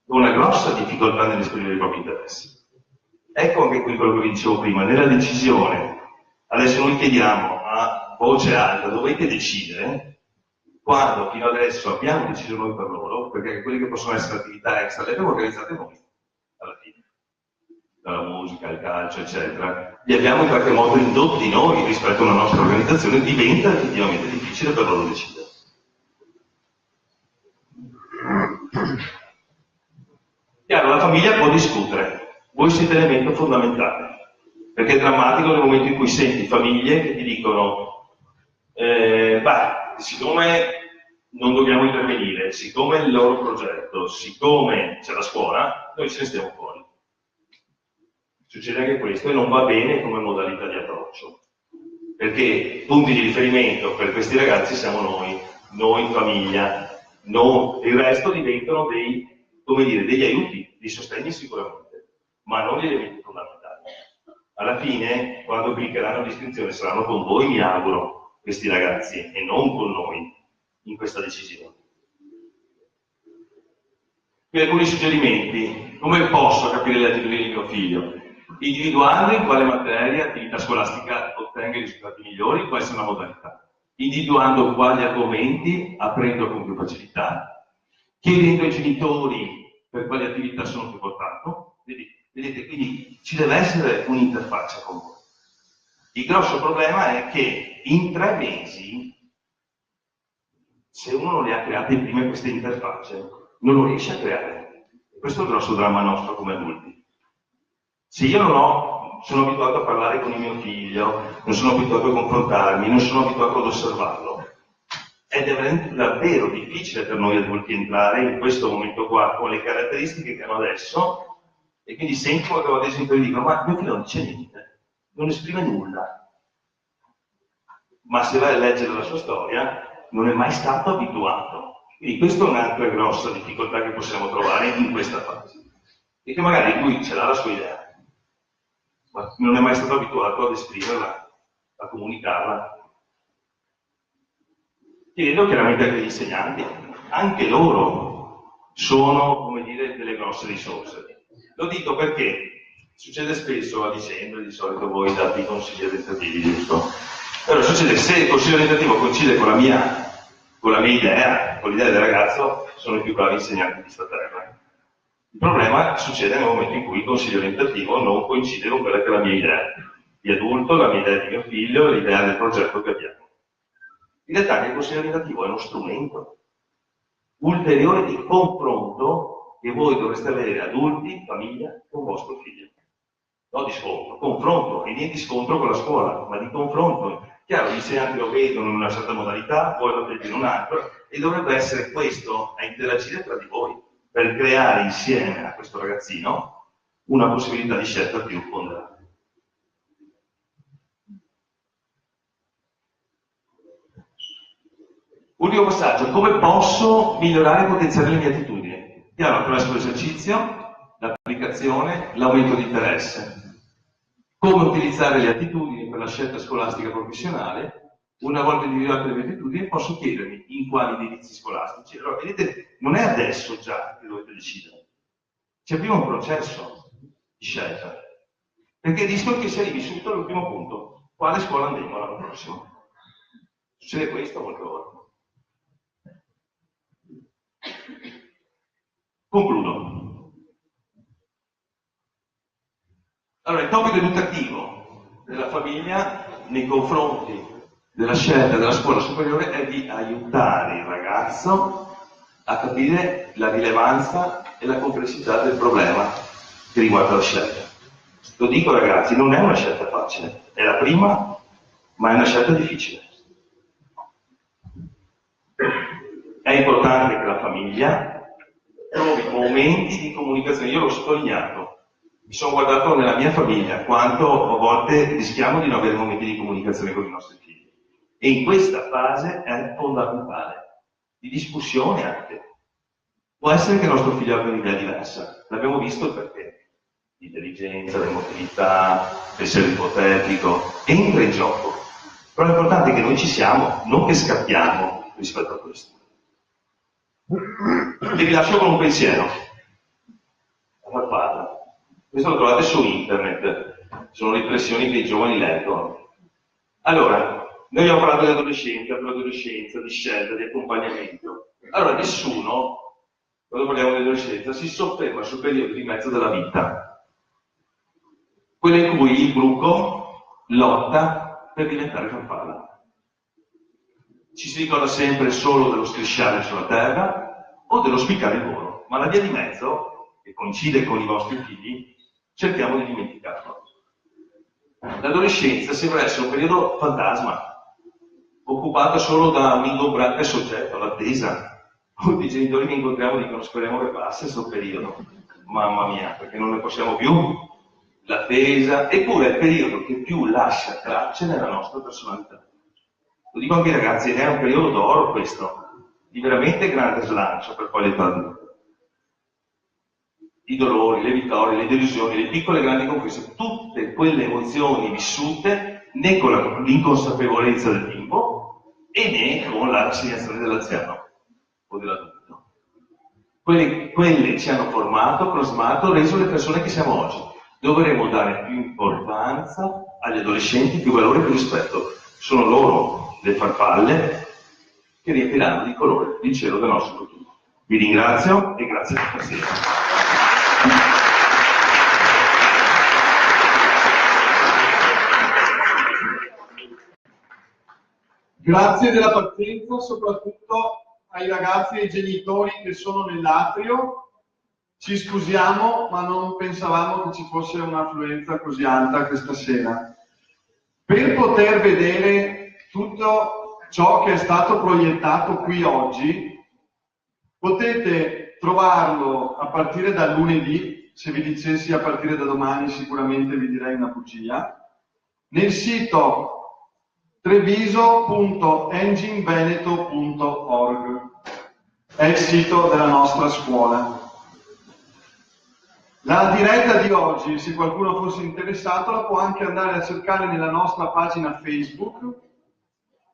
con una grossa difficoltà nell'esprimere i propri interessi. Ecco anche qui quello che vi dicevo prima, nella decisione, adesso noi chiediamo a voce alta, dovete decidere, quando fino adesso abbiamo deciso noi per loro, perché quelle che possono essere attività extra le abbiamo organizzate noi, alla fine, dalla musica, al calcio, eccetera, li abbiamo in qualche modo indotti noi rispetto a una nostra organizzazione, diventa effettivamente difficile per loro decidere. Chiaro, la famiglia può discutere, voi siete elemento fondamentale, perché è drammatico nel momento in cui senti famiglie che ti dicono siccome non dobbiamo intervenire, siccome è il loro progetto, siccome c'è la scuola, noi ce ne stiamo fuori. Succede anche questo e non va bene come modalità di approccio, perché punti di riferimento per questi ragazzi siamo noi famiglia, il resto diventano degli aiuti, dei sostegni sicuramente, ma non gli elementi fondamentali. Alla fine, quando cliccheranno l'iscrizione, saranno con voi, mi auguro, questi ragazzi, e non con noi, in questa decisione. Qui alcuni suggerimenti. Come posso capire le attitudini di mio figlio? individuando in quale materia, attività scolastica ottenga i risultati migliori, può essere una modalità, individuando quali argomenti apprendo con più facilità, chiedendo ai genitori per quali attività sono più portato. Vedete, quindi ci deve essere un'interfaccia con voi. Il grosso problema è che in 3 mesi, se uno non le ha create prima queste interfacce, non lo riesce a creare. Questo è il grosso dramma nostro come adulti. Se io sono abituato a parlare con il mio figlio, non sono abituato a confrontarmi, non sono abituato ad osservarlo, è davvero difficile per noi adulti entrare in questo momento qua con le caratteristiche che hanno adesso, e quindi sento che ad esempio dicono: ma mio figlio non dice niente, non esprime nulla. Ma se vai a leggere la sua storia, non è mai stato abituato. Quindi questa è un'altra grossa difficoltà che possiamo trovare in questa fase. E che magari lui ce l'ha la sua idea, ma non è mai stato abituato ad esprimerla, a comunicarla. Chiedo chiaramente anche agli insegnanti, anche loro sono, come dire, delle grosse risorse. Lo dico perché succede spesso a dicembre, di solito voi date i consigli orientativi, giusto? Allora succede, se il consiglio orientativo coincide con la mia idea, con l'idea del ragazzo, sono i più bravi insegnanti di sta terra. Il problema succede nel momento in cui il consiglio orientativo non coincide con quella che è la mia idea di adulto, la mia idea di mio figlio, l'idea del progetto che abbiamo. In realtà il consiglio orientativo è uno strumento ulteriore di confronto che voi dovreste avere adulti, famiglia, con vostro figlio. No di scontro, confronto, e niente di scontro con la scuola, ma di confronto. Chiaro, gli insegnanti lo vedono in una certa modalità, voi lo vedete in un'altra, e dovrebbe essere questo a interagire tra di voi, per creare insieme a questo ragazzino una possibilità di scelta più ponderata. Ultimo passaggio: come posso migliorare e potenziare le mie attitudini? Chiaro, attraverso l'esercizio, l'applicazione, l'aumento di interesse. Come utilizzare le attitudini per la scelta scolastica professionale? Una volta individuate le mie attitudini, posso chiedermi in quali indirizzi scolastici. Allora, vedete, non è adesso già che dovete decidere. C'è prima un processo di scelta. Perché il rischio è che si arrivi subito all'ultimo punto. Quale scuola andremo l'anno prossimo? Succede questo molte volte. Concludo. Allora, il compito educativo della famiglia nei confronti della scelta della scuola superiore è di aiutare il ragazzo a capire la rilevanza e la complessità del problema che riguarda la scelta. Lo dico ragazzi, non è una scelta facile, è la prima, ma è una scelta difficile. È importante che la famiglia trovi momenti di comunicazione. Io l'ho sottolineato. Mi sono guardato nella mia famiglia quanto a volte rischiamo di non avere momenti di comunicazione con i nostri figli. E in questa fase è fondamentale, di discussione anche. Può essere che il nostro figlio abbia un'idea diversa, l'abbiamo visto perché l'intelligenza, l'emotività, l'essere ipotetico, entra in gioco. Però l'importante è che noi ci siamo, non che scappiamo rispetto a questo. E vi lascio con un pensiero a farfalla. Questo lo trovate su internet, sono riflessioni che i giovani leggono. Allora, noi abbiamo parlato di adolescenza, di scelta, di accompagnamento. Allora, nessuno, quando parliamo di adolescenza, si sofferma sul periodo di mezzo della vita, quello in cui il bruco lotta per diventare farfalla. Ci si ricorda sempre solo dello strisciare sulla terra o dello spiccare il volo, ma la via di mezzo, che coincide con i vostri figli, cerchiamo di dimenticarlo. L'adolescenza sembra essere un periodo fantasma, occupato solo da un ingombrante soggetto, l'attesa. Molti genitori che incontriamo dicono: speriamo che passi questo periodo. Mamma mia, perché non ne possiamo più. L'attesa, eppure è il periodo che più lascia tracce nella nostra personalità. Lo dico anche ai ragazzi, è un periodo d'oro questo, di veramente grande slancio per poi l'età adulta. I dolori, le vittorie, le delusioni, le piccole e grandi conquiste, tutte quelle emozioni vissute né con l'inconsapevolezza del bimbo e né con la rassegnazione dell'anziano o dell'adulto. Quelle ci hanno formato, plasmato, reso le persone che siamo oggi. Dovremmo dare più importanza agli adolescenti, più valore e più rispetto. Sono loro le farfalle che riempiranno di colore il cielo del nostro futuro. Vi ringrazio e grazie per stasera. Grazie della pazienza, soprattutto ai ragazzi e ai genitori che sono nell'atrio. Ci scusiamo, ma non pensavamo che ci fosse un'affluenza così alta questa sera. Per poter vedere tutto ciò che è stato proiettato qui oggi, potete trovarlo a partire dal lunedì. Se vi dicessi a partire da domani sicuramente vi direi una bugia, nel sito treviso.engineveneto.org. È il sito della nostra scuola. La diretta di oggi, se qualcuno fosse interessato, la può anche andare a cercare nella nostra pagina Facebook,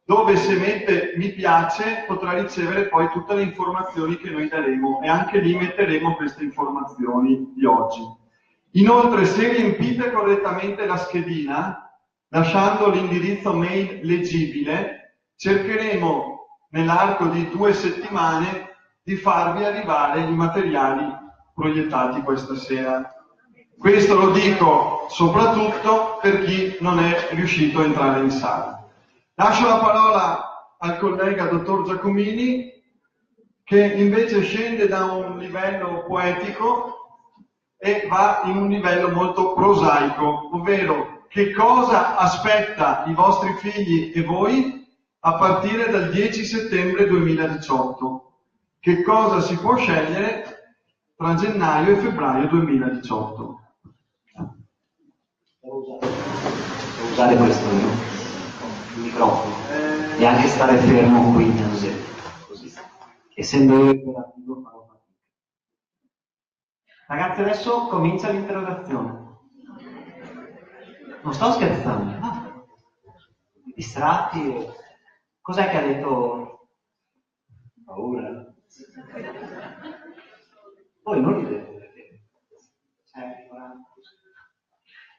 dove se mette mi piace potrà ricevere poi tutte le informazioni che noi daremo, e anche lì metteremo queste informazioni di oggi. Inoltre, se riempite correttamente la schedina, lasciando l'indirizzo mail leggibile, cercheremo nell'arco di 2 settimane di farvi arrivare i materiali proiettati questa sera. Questo lo dico soprattutto per chi non è riuscito a entrare in sala. Lascio la parola al collega dottor Giacomini, che invece scende da un livello poetico e va in un livello molto prosaico, ovvero che cosa aspetta i vostri figli e voi a partire dal 10 settembre 2018. Che cosa si può scegliere tra gennaio e febbraio 2018. Devo usare questo il microfono e anche stare fermo qui così. Essendo io operativo farò fatica. Ragazzi, adesso comincia l'interrogazione. Non sto scherzando. Distratti. Cos'è che ha detto? Paura. Voi non ridete.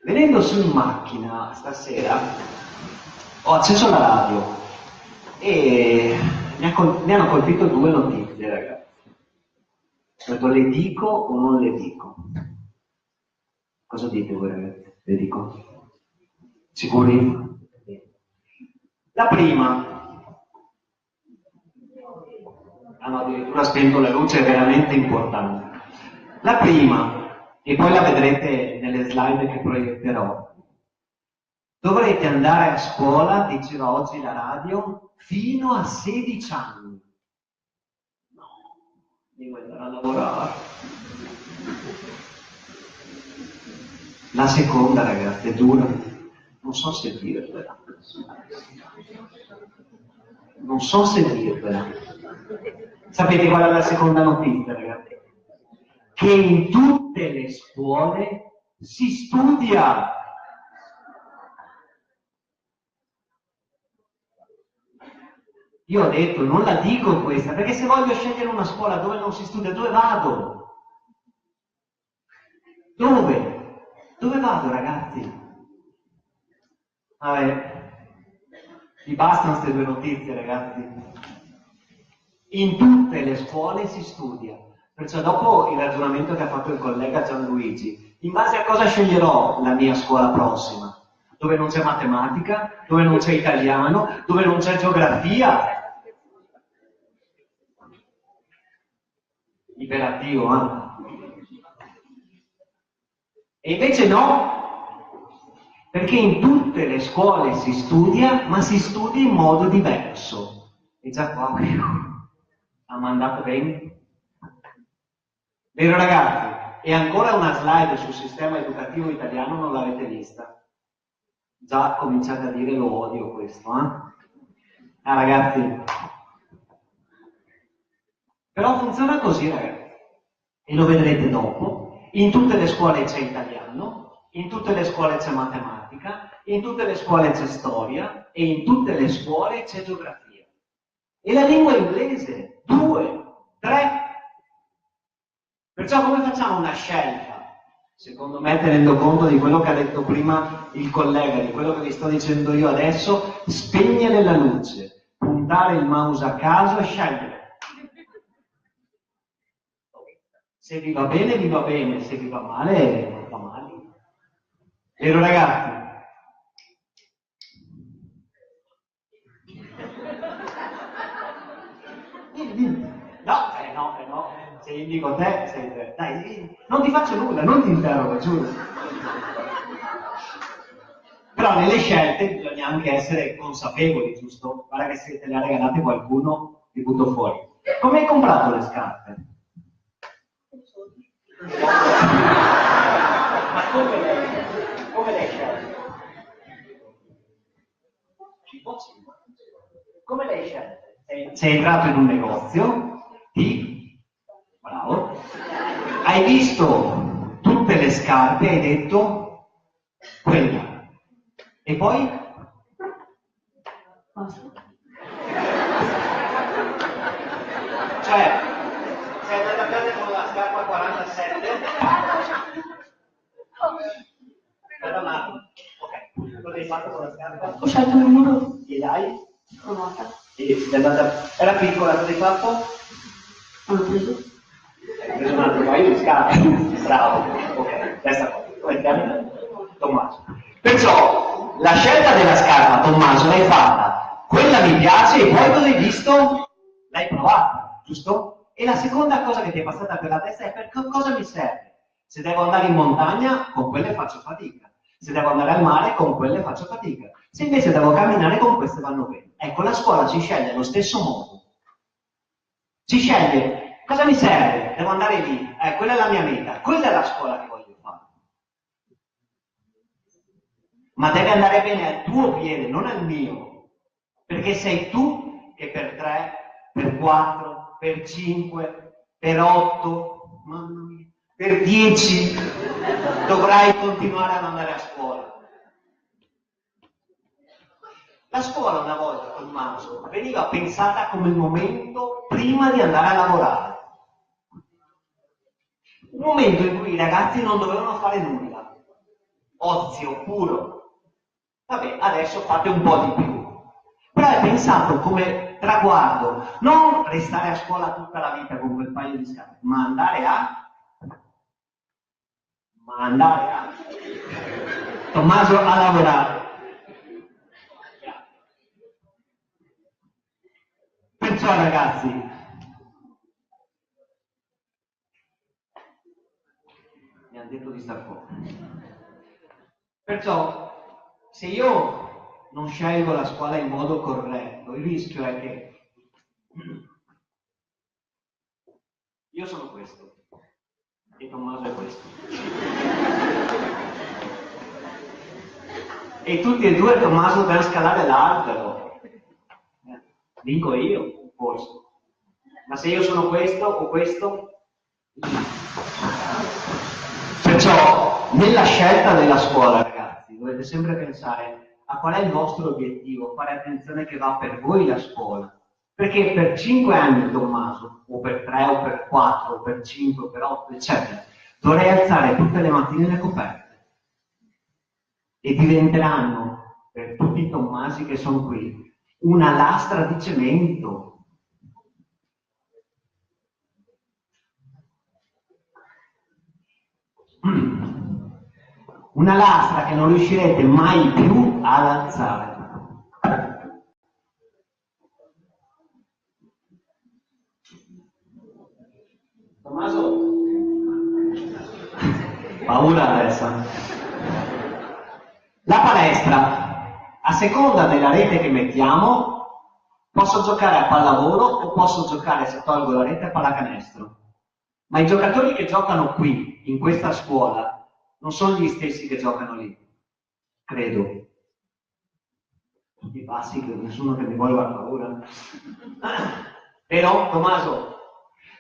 Venendo su in macchina stasera ho acceso la radio e mi hanno colpito 2 notizie, ragazzi. Ho detto, le dico o non le dico? Cosa dite voi, ragazzi? Le dico? Sicuri? La prima. Hanno addirittura spento la luce, è veramente importante. La prima, e poi la vedrete nelle slide che proietterò. Dovrete andare a scuola, diceva oggi la radio, fino a 16 anni. No, devo andare a lavorare. La seconda, ragazzi, è dura. Non so se dirvela. Non so se dirvela. Sapete qual è la seconda notizia, ragazzi? Che in tutte le scuole si studia. Io ho detto, non la dico questa, perché se voglio scegliere una scuola dove non si studia, dove vado? Dove? Dove vado, ragazzi? Vabbè, vi bastano queste 2 notizie, ragazzi. In tutte le scuole si studia. Perciò dopo il ragionamento che ha fatto il collega Gianluigi, in base a cosa sceglierò la mia scuola prossima? Dove non c'è matematica, dove non c'è italiano, dove non c'è geografia. Iperattivo, eh? E invece no, perché in tutte le scuole si studia, ma si studia in modo diverso. E già qua ha mandato bene. Vero, ragazzi? E ancora una slide sul sistema educativo italiano, non l'avete vista? Già cominciate a dire lo odio questo, eh? Ragazzi. Però funziona così, ragazzi. E lo vedrete dopo. In tutte le scuole c'è italiano, in tutte le scuole c'è matematica, in tutte le scuole c'è storia e in tutte le scuole c'è geografia. E la lingua inglese, 2, 3. Perciò come facciamo una scelta? secondo me, tenendo conto di quello che ha detto prima il collega, di quello che vi sto dicendo io adesso, spegnere la luce, puntare il mouse a caso e scegliere. Se vi va bene, se vi va male, non va male. Vero ragazzi? No, se io dico te, sei te. Dai, non ti faccio nulla, non ti interrogo, giuro. Però nelle scelte bisogna anche essere consapevoli, giusto? Guarda che se te le ha regalate qualcuno, ti butto fuori. Come hai comprato le scarpe? Ma come le hai scelte? Come le hai scelte? Sei entrato in un negozio, bravo, hai visto tutte le scarpe e hai detto quella. E poi? Cioè, sei andata a casa con la scarpa 47? Aspetta un attimo. Ok, cosa hai fatto con la scarpa? Ho scelto il numero. Gliel'hai? Provata. E sei andata... Era piccola, cosa hai fatto? L'ho preso. Hai preso un altro paio di scarpe. Bravo. Ok, testa fuori. Come ti chiami? Tommaso. Perciò, la scelta della scarpa, Tommaso, l'hai fatta. Quella mi piace e poi cosa hai visto? L'hai provata, giusto? E la seconda cosa che ti è passata per la testa è per cosa mi serve? Se devo andare in montagna, con quelle faccio fatica. Se devo andare al mare, con quelle faccio fatica. Se invece devo camminare, con queste vanno bene. Ecco, la scuola ci sceglie allo stesso modo. Ci sceglie, cosa mi serve? Devo andare lì. Quella è la mia meta. Quella è la scuola che voglio fare. Ma deve andare bene al tuo piede, non al mio. Perché sei tu che per 3, per 4, per 5, per 8, mamma mia, per 10 dovrai continuare ad andare a scuola. La scuola una volta, Tommaso, veniva pensata come il momento prima di andare a lavorare. Un momento in cui i ragazzi non dovevano fare nulla. Ozio puro. Vabbè, adesso fate un po' di più. Però è pensato come traguardo, non restare a scuola tutta la vita con quel paio di scarpe, ma andare a Tommaso a lavorare. Perciò ragazzi, mi hanno detto di star fuori. Perciò, se io non scelgo la scuola in modo corretto, il rischio è che io sono questo e Tommaso è questo. E tutti e due, Tommaso, per scalare l'albero. Dico io, forse. Ma se io sono questo o questo? Perciò, nella scelta della scuola, ragazzi, dovete sempre pensare a qual è il vostro obiettivo, fare attenzione che va per voi la scuola. Perché per 5 anni, Tommaso, o per 3, o per 4, o per 5, o per 8, eccetera, dovrei alzare tutte le mattine le coperte. E diventeranno, per tutti i Tommasi che sono qui, una lastra di cemento. Una lastra che non riuscirete mai più ad alzare. Tommaso? Paura adesso. La palestra, a seconda della rete che mettiamo, posso giocare a pallavolo o posso giocare, se tolgo la rete, a pallacanestro. Ma i giocatori che giocano qui, in questa scuola, non sono gli stessi che giocano lì, credo. Tutti bassi, che nessuno che mi vuole far paura. Però, Tommaso,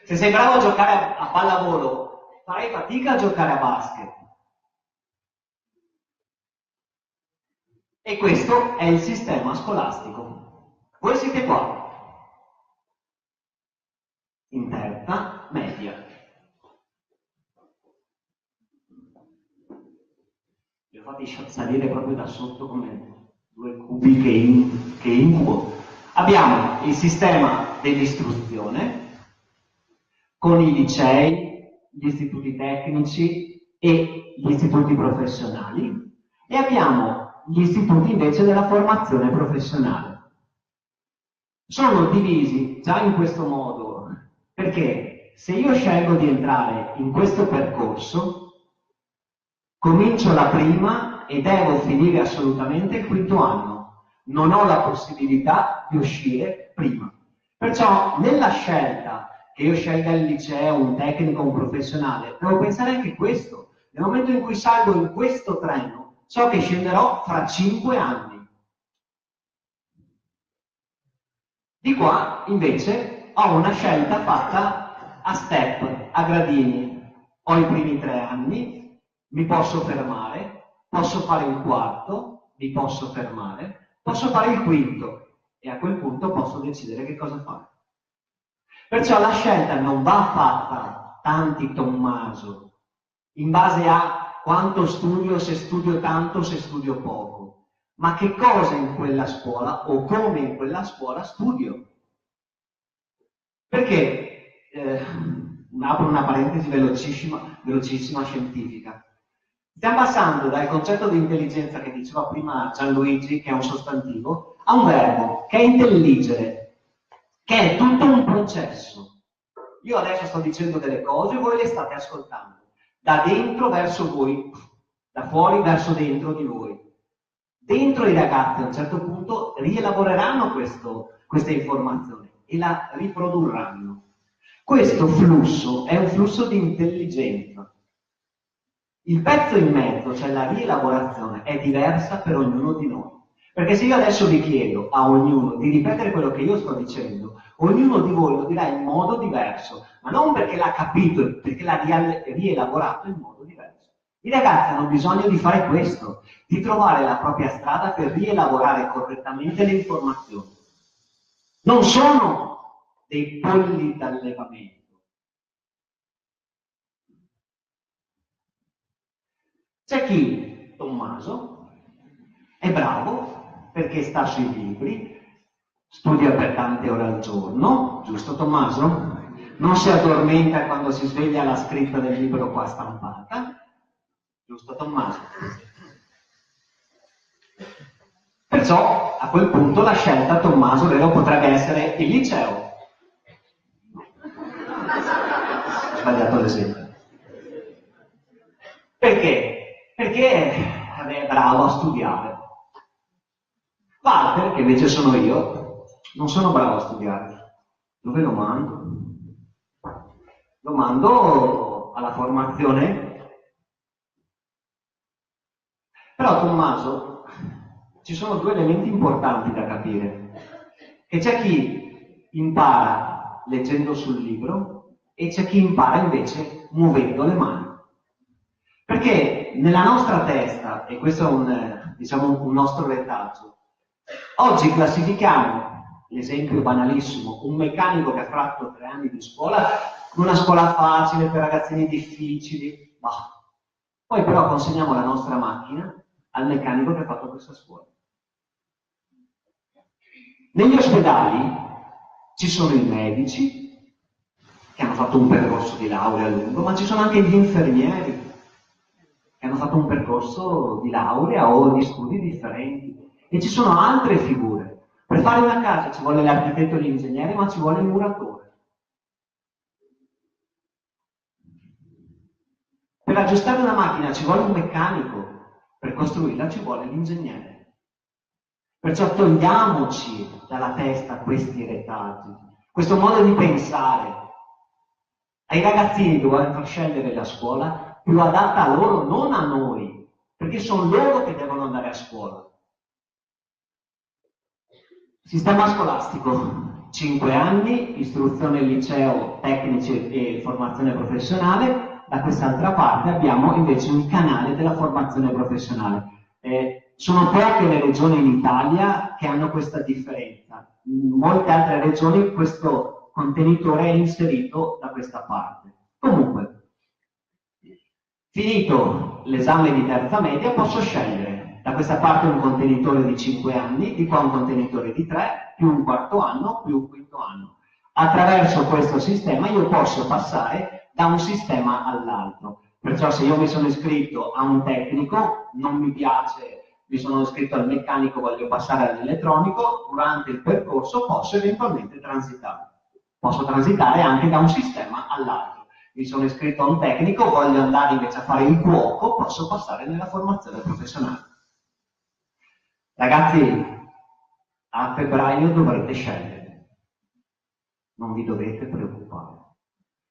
se sei bravo a giocare a pallavolo, farai fatica a giocare a basket. E questo è il sistema scolastico. Voi siete qua, in terza media. li ho fatti salire proprio da sotto come due cubi che incubo. Abbiamo il sistema dell'istruzione con i licei, gli istituti tecnici e gli istituti professionali e abbiamo gli istituti invece della formazione professionale. Sono divisi già in questo modo perché se io scelgo di entrare in questo percorso, comincio la prima e devo finire assolutamente il quinto anno. Non ho la possibilità di uscire prima. Perciò nella scelta che io scelga il liceo, un tecnico, un professionale, devo pensare anche questo. Nel momento in cui salgo in questo treno, so che scenderò fra 5 anni. Di qua, invece, ho una scelta fatta a step, a gradini. Ho i primi 3 anni, mi posso fermare, posso fare il quarto, mi posso fermare, posso fare il quinto e a quel punto posso decidere che cosa fare. Perciò la scelta non va fatta tanti Tommaso, in base a quanto studio, se studio tanto, se studio poco, ma che cosa in quella scuola o come in quella scuola studio. Perché, apro una parentesi velocissima scientifica, stiamo passando dal concetto di intelligenza che diceva prima Gianluigi, che è un sostantivo, a un verbo, che è intelligere, che è tutto un processo. Io adesso sto dicendo delle cose, voi le state ascoltando, da dentro verso voi, da fuori verso dentro di voi. Dentro i ragazzi a un certo punto rielaboreranno questa informazione e la riprodurranno. Questo flusso è un flusso di intelligenza. Il pezzo in mezzo, cioè la rielaborazione, è diversa per ognuno di noi. Perché se io adesso vi chiedo a ognuno di ripetere quello che io sto dicendo, ognuno di voi lo dirà in modo diverso, ma non perché l'ha capito, perché l'ha rielaborato in modo diverso. I ragazzi hanno bisogno di fare questo, di trovare la propria strada per rielaborare correttamente le informazioni. Non sono dei polli d'allevamento. C'è chi, Tommaso, è bravo perché sta sui libri, studia per tante ore al giorno, giusto Tommaso? Non si addormenta quando si sveglia la scritta del libro qua stampata, giusto Tommaso? Perciò a quel punto la scelta, Tommaso, vero, potrebbe essere il liceo. Ho sbagliato l'esempio. Perché? Perché è bravo a studiare. Walter, che invece sono io, non sono bravo a studiare. Dove lo mando? Lo mando alla formazione. Però, Tommaso, ci sono 2 elementi importanti da capire. Che c'è chi impara leggendo sul libro e c'è chi impara invece muovendo le mani. Perché nella nostra testa, e questo è un nostro retaggio, oggi classifichiamo, l'esempio banalissimo, un meccanico che ha fatto 3 anni di scuola, una scuola facile per ragazzini difficili, ma poi però consegniamo la nostra macchina al meccanico che ha fatto questa scuola. Negli ospedali ci sono i medici che hanno fatto un percorso di laurea lungo, ma ci sono anche gli infermieri che hanno fatto un percorso di laurea o di studi differenti. E ci sono altre figure. Per fare una casa ci vuole l'architetto e l'ingegnere, ma ci vuole il muratore. Per aggiustare una macchina ci vuole un meccanico, per costruirla ci vuole l'ingegnere. Perciò togliamoci dalla testa questi retaggi, questo modo di pensare. Ai ragazzini che vogliono far scegliere la scuola più adatta a loro, non a noi, perché sono loro che devono andare a scuola. Sistema scolastico, 5 anni, istruzione liceo, tecnici e formazione professionale. Da quest'altra parte abbiamo invece un canale della formazione professionale. Sono poche le regioni in Italia che hanno questa differenza. In molte altre regioni questo contenitore è inserito da questa parte. Comunque, Finito l'esame di terza media posso scegliere da questa parte un contenitore di 5 anni, di qua un contenitore di 3, più un quarto anno, più un quinto anno. Attraverso questo sistema io posso passare da un sistema all'altro. Perciò se io mi sono iscritto a un tecnico, non mi piace, mi sono iscritto al meccanico, voglio passare all'elettronico, durante il percorso posso eventualmente transitare. Posso transitare anche da un sistema all'altro. Mi sono iscritto a un tecnico, voglio andare invece a fare il cuoco, posso passare nella formazione professionale. Ragazzi, a febbraio dovrete scegliere. Non vi dovete preoccupare.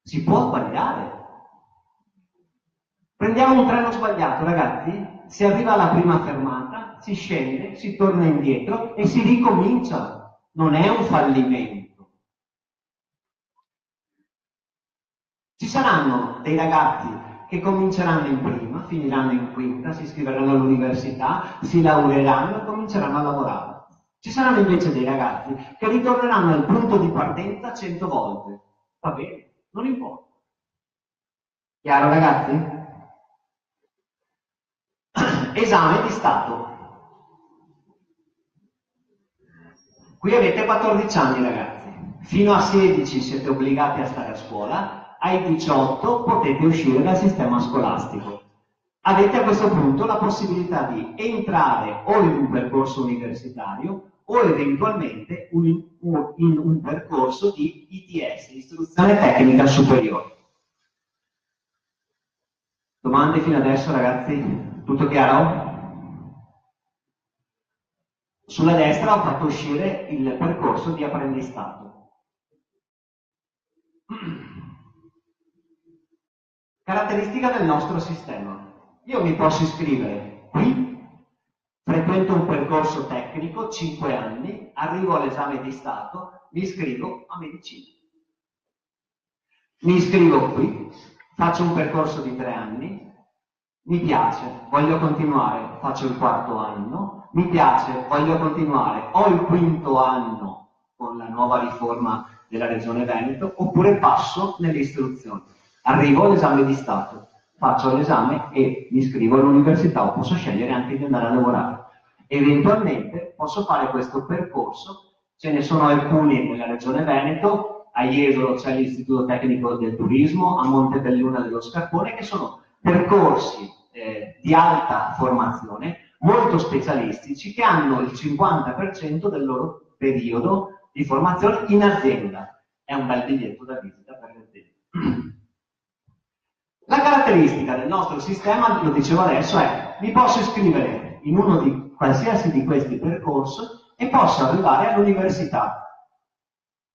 Si può sbagliare. Prendiamo un treno sbagliato, ragazzi, si arriva alla prima fermata, si scende, si torna indietro e si ricomincia. Non è un fallimento. Ci saranno dei ragazzi che cominceranno in prima, finiranno in quinta, si iscriveranno all'università, si laureeranno e cominceranno a lavorare. Ci saranno invece dei ragazzi che ritorneranno al punto di partenza 100 volte. Va bene, non importa. Chiaro, ragazzi? Esame di Stato. Qui avete 14 anni, ragazzi. Fino a 16 siete obbligati a stare a scuola. Ai 18 potete uscire dal sistema scolastico. Avete a questo punto la possibilità di entrare o in un percorso universitario o eventualmente in un percorso di ITS, istruzione tecnica superiore. Domande fino adesso, ragazzi? Tutto chiaro? Sulla destra ho fatto uscire il percorso di apprendistato. Caratteristica del nostro sistema. Io mi posso iscrivere qui, frequento un percorso tecnico, 5 anni, arrivo all'esame di Stato, mi iscrivo a medicina. Mi iscrivo qui, faccio un percorso di 3 anni, mi piace, voglio continuare, faccio il quarto anno, mi piace, voglio continuare, ho il quinto anno con la nuova riforma della Regione Veneto, oppure passo nelle istruzioni. Arrivo all'esame di Stato, faccio l'esame e mi iscrivo all'università o posso scegliere anche di andare a lavorare. Eventualmente posso fare questo percorso, ce ne sono alcuni nella Regione Veneto, a Jesolo c'è l'Istituto Tecnico del Turismo, a Montebelluna dello Scarpone, che sono percorsi di alta formazione, molto specialistici, che hanno il 50% del loro periodo di formazione in azienda. È un bel biglietto da visita per le aziende. La caratteristica del nostro sistema, lo dicevo adesso, è mi posso iscrivere in uno di qualsiasi di questi percorsi e posso arrivare all'università.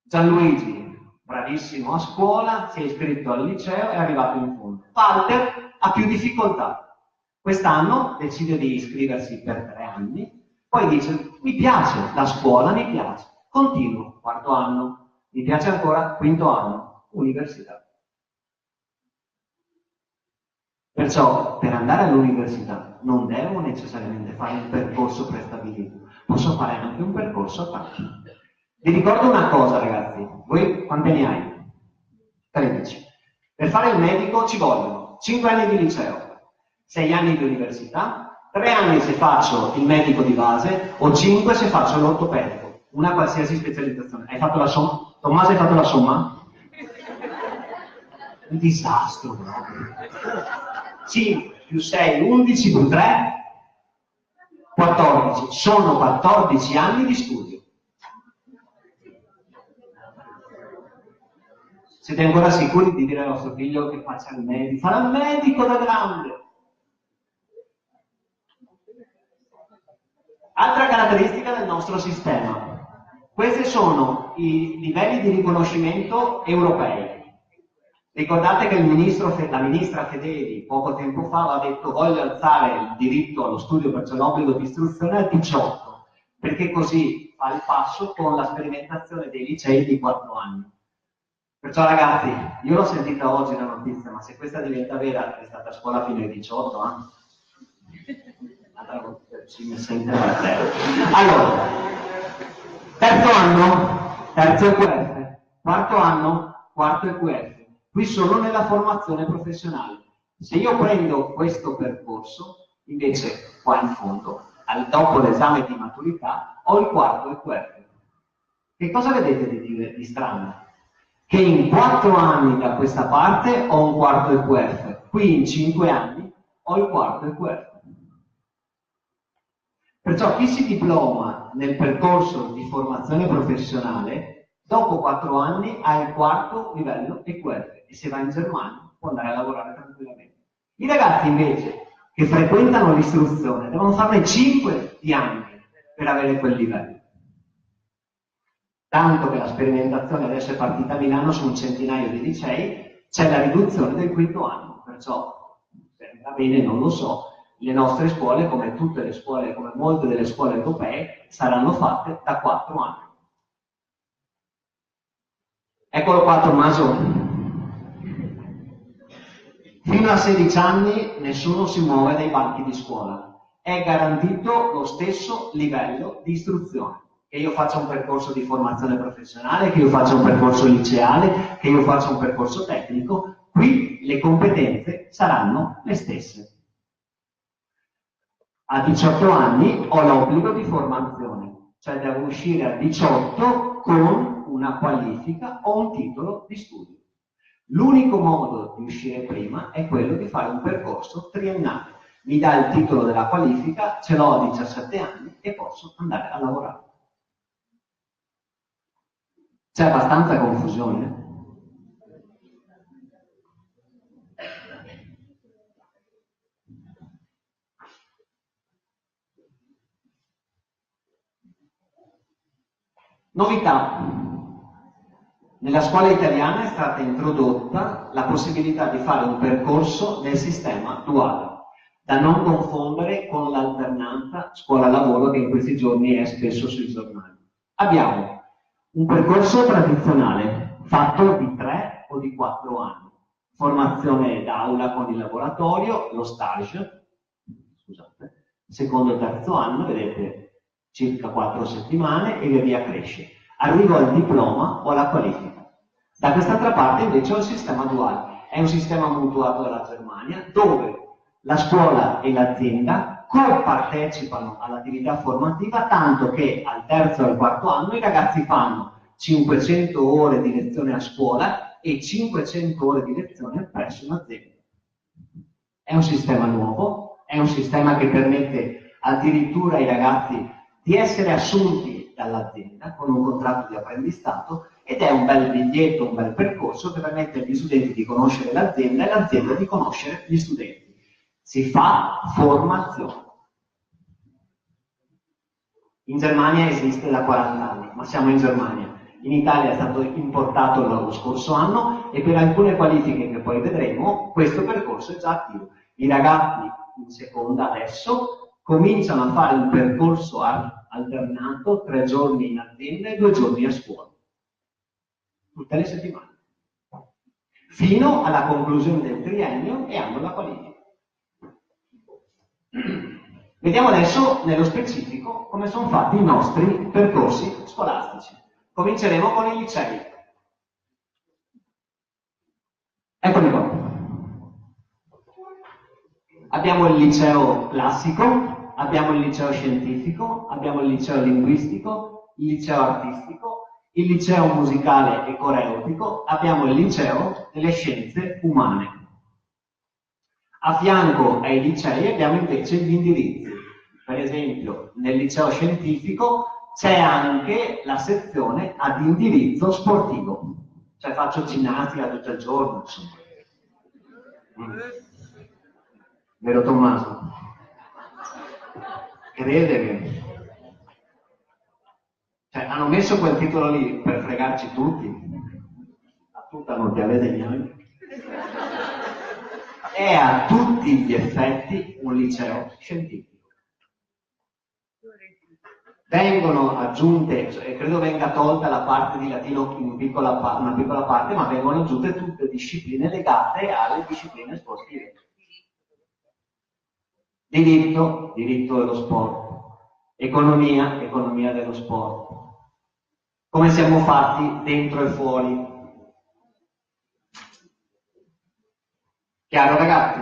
Gianluigi, bravissimo a scuola, si è iscritto al liceo e è arrivato in fondo. Walter ha più difficoltà. Quest'anno decide di iscriversi per 3 anni, poi dice mi piace, la scuola mi piace, continuo, quarto anno, mi piace ancora, quinto anno, università. Perciò per andare all'università non devo necessariamente fare un percorso prestabilito, posso fare anche un percorso a parte. Vi ricordo una cosa, ragazzi, voi quante ne hai? 13. Per fare il medico ci vogliono 5 anni di liceo, 6 anni di università, 3 anni se faccio il medico di base o 5 se faccio l'ortopedico, una qualsiasi specializzazione. Hai fatto la somma? Tommaso, hai fatto la somma? Un disastro proprio. 5 più 6, 11 più 3, 14. Sono 14 anni di studio. Siete ancora sicuri di dire a vostro figlio che faccia il medico? Farà il medico da grande. Altra caratteristica del nostro sistema. Questi sono i livelli di riconoscimento europei. Ricordate che la ministra Fedeli poco tempo fa ha detto voglio alzare il diritto allo studio, perciò l'obbligo di istruzione al 18, perché così fa il passo con la sperimentazione dei licei di 4 anni. Perciò ragazzi, io l'ho sentita oggi la notizia, ma se questa diventa vera, è stata a scuola fino ai 18 anni. Allora, terzo anno, terzo EQF, quarto anno, quarto EQF. Qui sono nella formazione professionale. Se io prendo questo percorso, invece qua in fondo, dopo l'esame di maturità, ho il quarto EQF. Che cosa vedete di strano? Che in 4 anni da questa parte ho un quarto EQF, qui in 5 anni ho il quarto EQF. Perciò chi si diploma nel percorso di formazione professionale, dopo 4 anni ha il quarto livello EQF e se va in Germania può andare a lavorare tranquillamente. I ragazzi invece che frequentano l'istruzione devono farne 5 di anni per avere quel livello. Tanto che la sperimentazione adesso è partita a Milano su un centinaio di licei, c'è la riduzione del quinto anno, perciò se va bene non lo so, le nostre scuole, come tutte le scuole, come molte delle scuole europee, saranno fatte da 4 anni. Eccolo qua Tommaso. Fino a 16 anni nessuno si muove dai banchi di scuola. È garantito lo stesso livello di istruzione. Che io faccia un percorso di formazione professionale, che io faccia un percorso liceale, che io faccia un percorso tecnico, qui le competenze saranno le stesse. A 18 anni ho l'obbligo di formazione, cioè devo uscire a 18 con una qualifica o un titolo di studio. L'unico modo di uscire prima è quello di fare un percorso triennale. Mi dà il titolo della qualifica, ce l'ho a 17 anni e posso andare a lavorare. C'è abbastanza confusione. Novità. Nella scuola italiana è stata introdotta la possibilità di fare un percorso nel sistema duale, da non confondere con l'alternanza scuola-lavoro che in questi giorni è spesso sui giornali. Abbiamo un percorso tradizionale fatto di 3 o di 4 anni, formazione d'aula con il laboratorio, lo stage, scusate, secondo e terzo anno, vedete, circa 4 settimane e via via cresce. Arrivo al diploma o alla qualifica. Da quest'altra parte invece ho il sistema duale, è un sistema mutuato dalla Germania dove la scuola e l'azienda copartecipano all'attività formativa, tanto che al terzo e al quarto anno i ragazzi fanno 500 ore di lezione a scuola e 500 ore di lezione presso un'azienda. È un sistema nuovo, è un sistema che permette addirittura ai ragazzi di essere assunti dall'azienda con un contratto di apprendistato ed è un bel biglietto, un bel percorso che permette agli studenti di conoscere l'azienda e l'azienda di conoscere gli studenti. Si fa formazione. In Germania esiste da 40 anni, ma siamo in Germania. In Italia è stato importato lo scorso anno e per alcune qualifiche che poi vedremo questo percorso è già attivo. I ragazzi in seconda adesso cominciano a fare un percorso alternato 3 giorni in azienda e 2 giorni a scuola, tutte le settimane, fino alla conclusione del triennio e hanno la qualifica. Vediamo adesso nello specifico come sono fatti i nostri percorsi scolastici. Cominceremo con i licei. Eccoli qua. Abbiamo il liceo classico, abbiamo il liceo scientifico, abbiamo il liceo linguistico, il liceo artistico, il liceo musicale e coreotico, abbiamo il liceo delle scienze umane. A fianco ai licei abbiamo invece gli indirizzi. Per esempio, nel liceo scientifico c'è anche la sezione ad indirizzo sportivo. Cioè faccio ginnastica tutto il giorno, insomma. Vero Tommaso? Credemi. Cioè, hanno messo quel titolo lì per fregarci tutti. A tutta non ti avete niente. È a tutti gli effetti un liceo scientifico. Vengono aggiunte, credo venga tolta la parte di latino in una piccola parte, ma vengono aggiunte tutte discipline legate alle discipline sportive. Diritto dello sport. Economia dello sport. Come siamo fatti dentro e fuori. Chiaro ragazzi?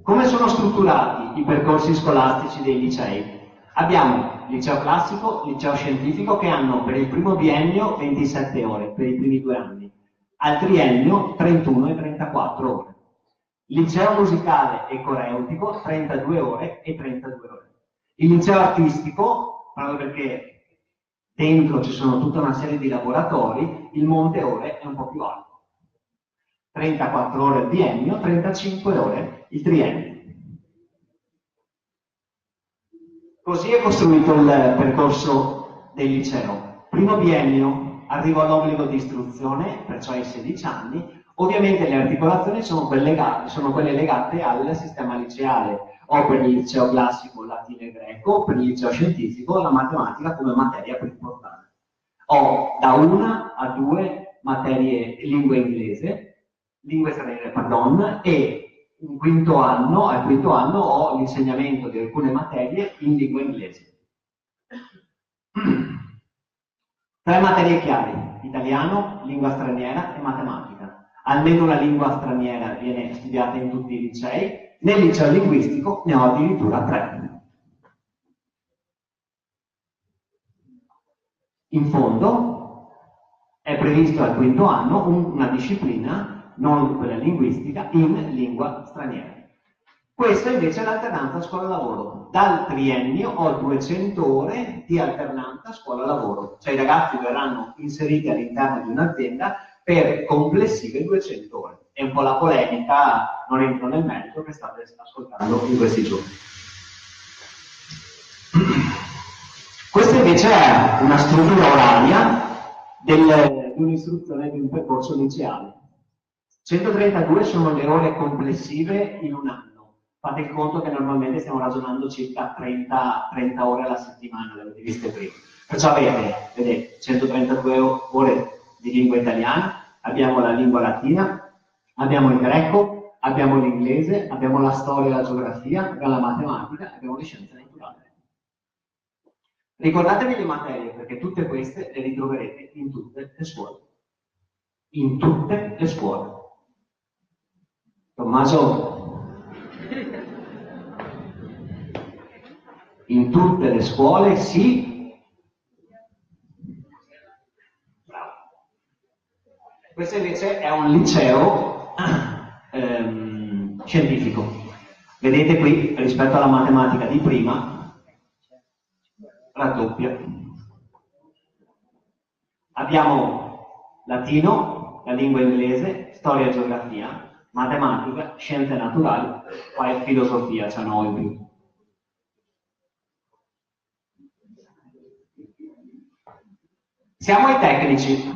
Come sono strutturati i percorsi scolastici dei licei? Abbiamo liceo classico, liceo scientifico che hanno per il primo biennio 27 ore, per i primi 2 anni, al triennio 31 e 34 ore. Liceo musicale e coreutico 32 ore e 32 ore. Il liceo artistico, proprio perché dentro ci sono tutta una serie di laboratori, il monte ore è un po' più alto. 34 ore il biennio, 35 ore il triennio. Così è costruito il percorso del liceo. Primo biennio, arrivo all'obbligo di istruzione, perciò ai 16 anni. Ovviamente le articolazioni sono quelle legate al sistema liceale, o per il liceo classico latino e greco, per il liceo scientifico la matematica come materia più importante. Ho da 1 a 2 materie lingue straniere, pardon, e al quinto anno ho l'insegnamento di alcune materie in lingua inglese. 3 materie chiave: italiano, lingua straniera e matematica. Almeno una lingua straniera viene studiata in tutti i licei, nel liceo linguistico ne ho addirittura 3. In fondo è previsto al quinto anno una disciplina, non quella linguistica, in lingua straniera. Questa invece è l'alternanza scuola-lavoro. Dal triennio ho 200 ore di alternanza scuola-lavoro, cioè i ragazzi verranno inseriti all'interno di un'azienda per complessive 200 ore. È un po' la polemica, non entro nel merito, che state ascoltando in questi giorni. Questa invece è una struttura oraria di un'istruzione di un percorso liceale. 132 sono le ore complessive in un anno. Fate il conto che normalmente stiamo ragionando circa 30 ore alla settimana, le avete viste prima. Perciò vedete, 132 ore di lingua italiana, abbiamo la lingua latina, abbiamo il greco, abbiamo l'inglese, abbiamo la storia e la geografia, abbiamo la matematica, abbiamo le scienze naturali. Ricordatevi le materie, perché tutte queste le ritroverete in tutte le scuole. In tutte le scuole. Tommaso, in tutte le scuole, sì. Bravo. Questo invece è un liceo scientifico. Vedete qui, rispetto alla matematica di prima, raddoppia. Abbiamo latino, la lingua inglese, storia e geografia, matematica, scienze naturali, poi filosofia, c'è noi in più. Siamo ai tecnici.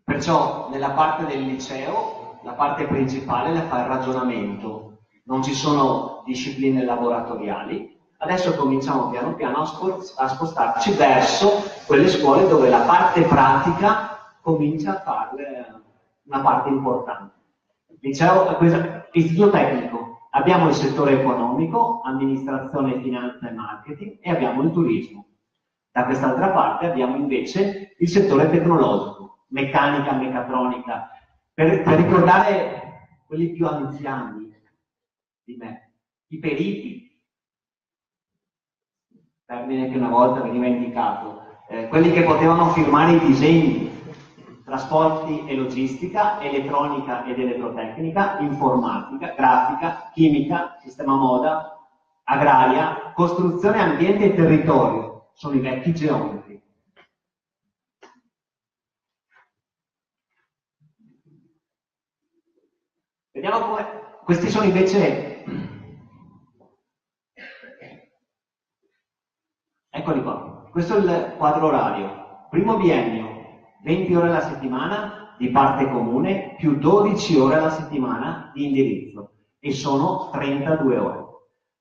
Perciò nella parte del liceo la parte principale la fa il ragionamento, non ci sono discipline laboratoriali. Adesso cominciamo piano piano a spostarci verso quelle scuole dove la parte pratica comincia a fare una parte importante. Istituto tecnico, abbiamo il settore economico, amministrazione, finanza e marketing, e abbiamo il turismo. Da quest'altra parte abbiamo invece il settore tecnologico, meccanica, meccatronica. Per ricordare quelli più anziani di me, i periti, termine che una volta veniva indicato, quelli che potevano firmare i disegni, trasporti e logistica, elettronica ed elettrotecnica, informatica, grafica, chimica, sistema moda, agraria, costruzione, ambiente e territorio, sono i vecchi geometri. Vediamo come questi sono invece. Eccoli qua, questo è il quadro orario. Primo biennio, 20 ore alla settimana di parte comune, più 12 ore alla settimana di indirizzo, e sono 32 ore.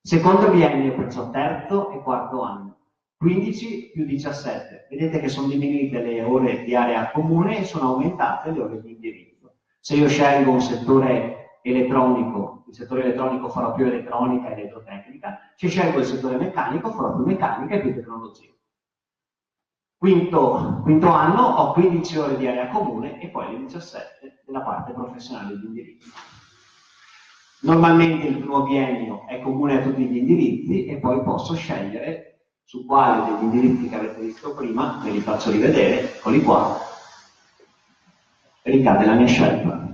Secondo biennio, perciò terzo e quarto anno, 15 più 17. Vedete che sono diminuite le ore di area comune e sono aumentate le ore di indirizzo. Se io scelgo un settore elettronico, il settore elettronico farò più elettronica e elettrotecnica, se scelgo il settore meccanico farò più meccanica e più tecnologia. Quinto anno ho 15 ore di area comune e poi le 17 della parte professionale di indirizzo. Normalmente il primo biennio è comune a tutti gli indirizzi e poi posso scegliere su quale degli indirizzi che avete visto prima, ve li faccio rivedere, eccoli qua, ricade la mia scelta.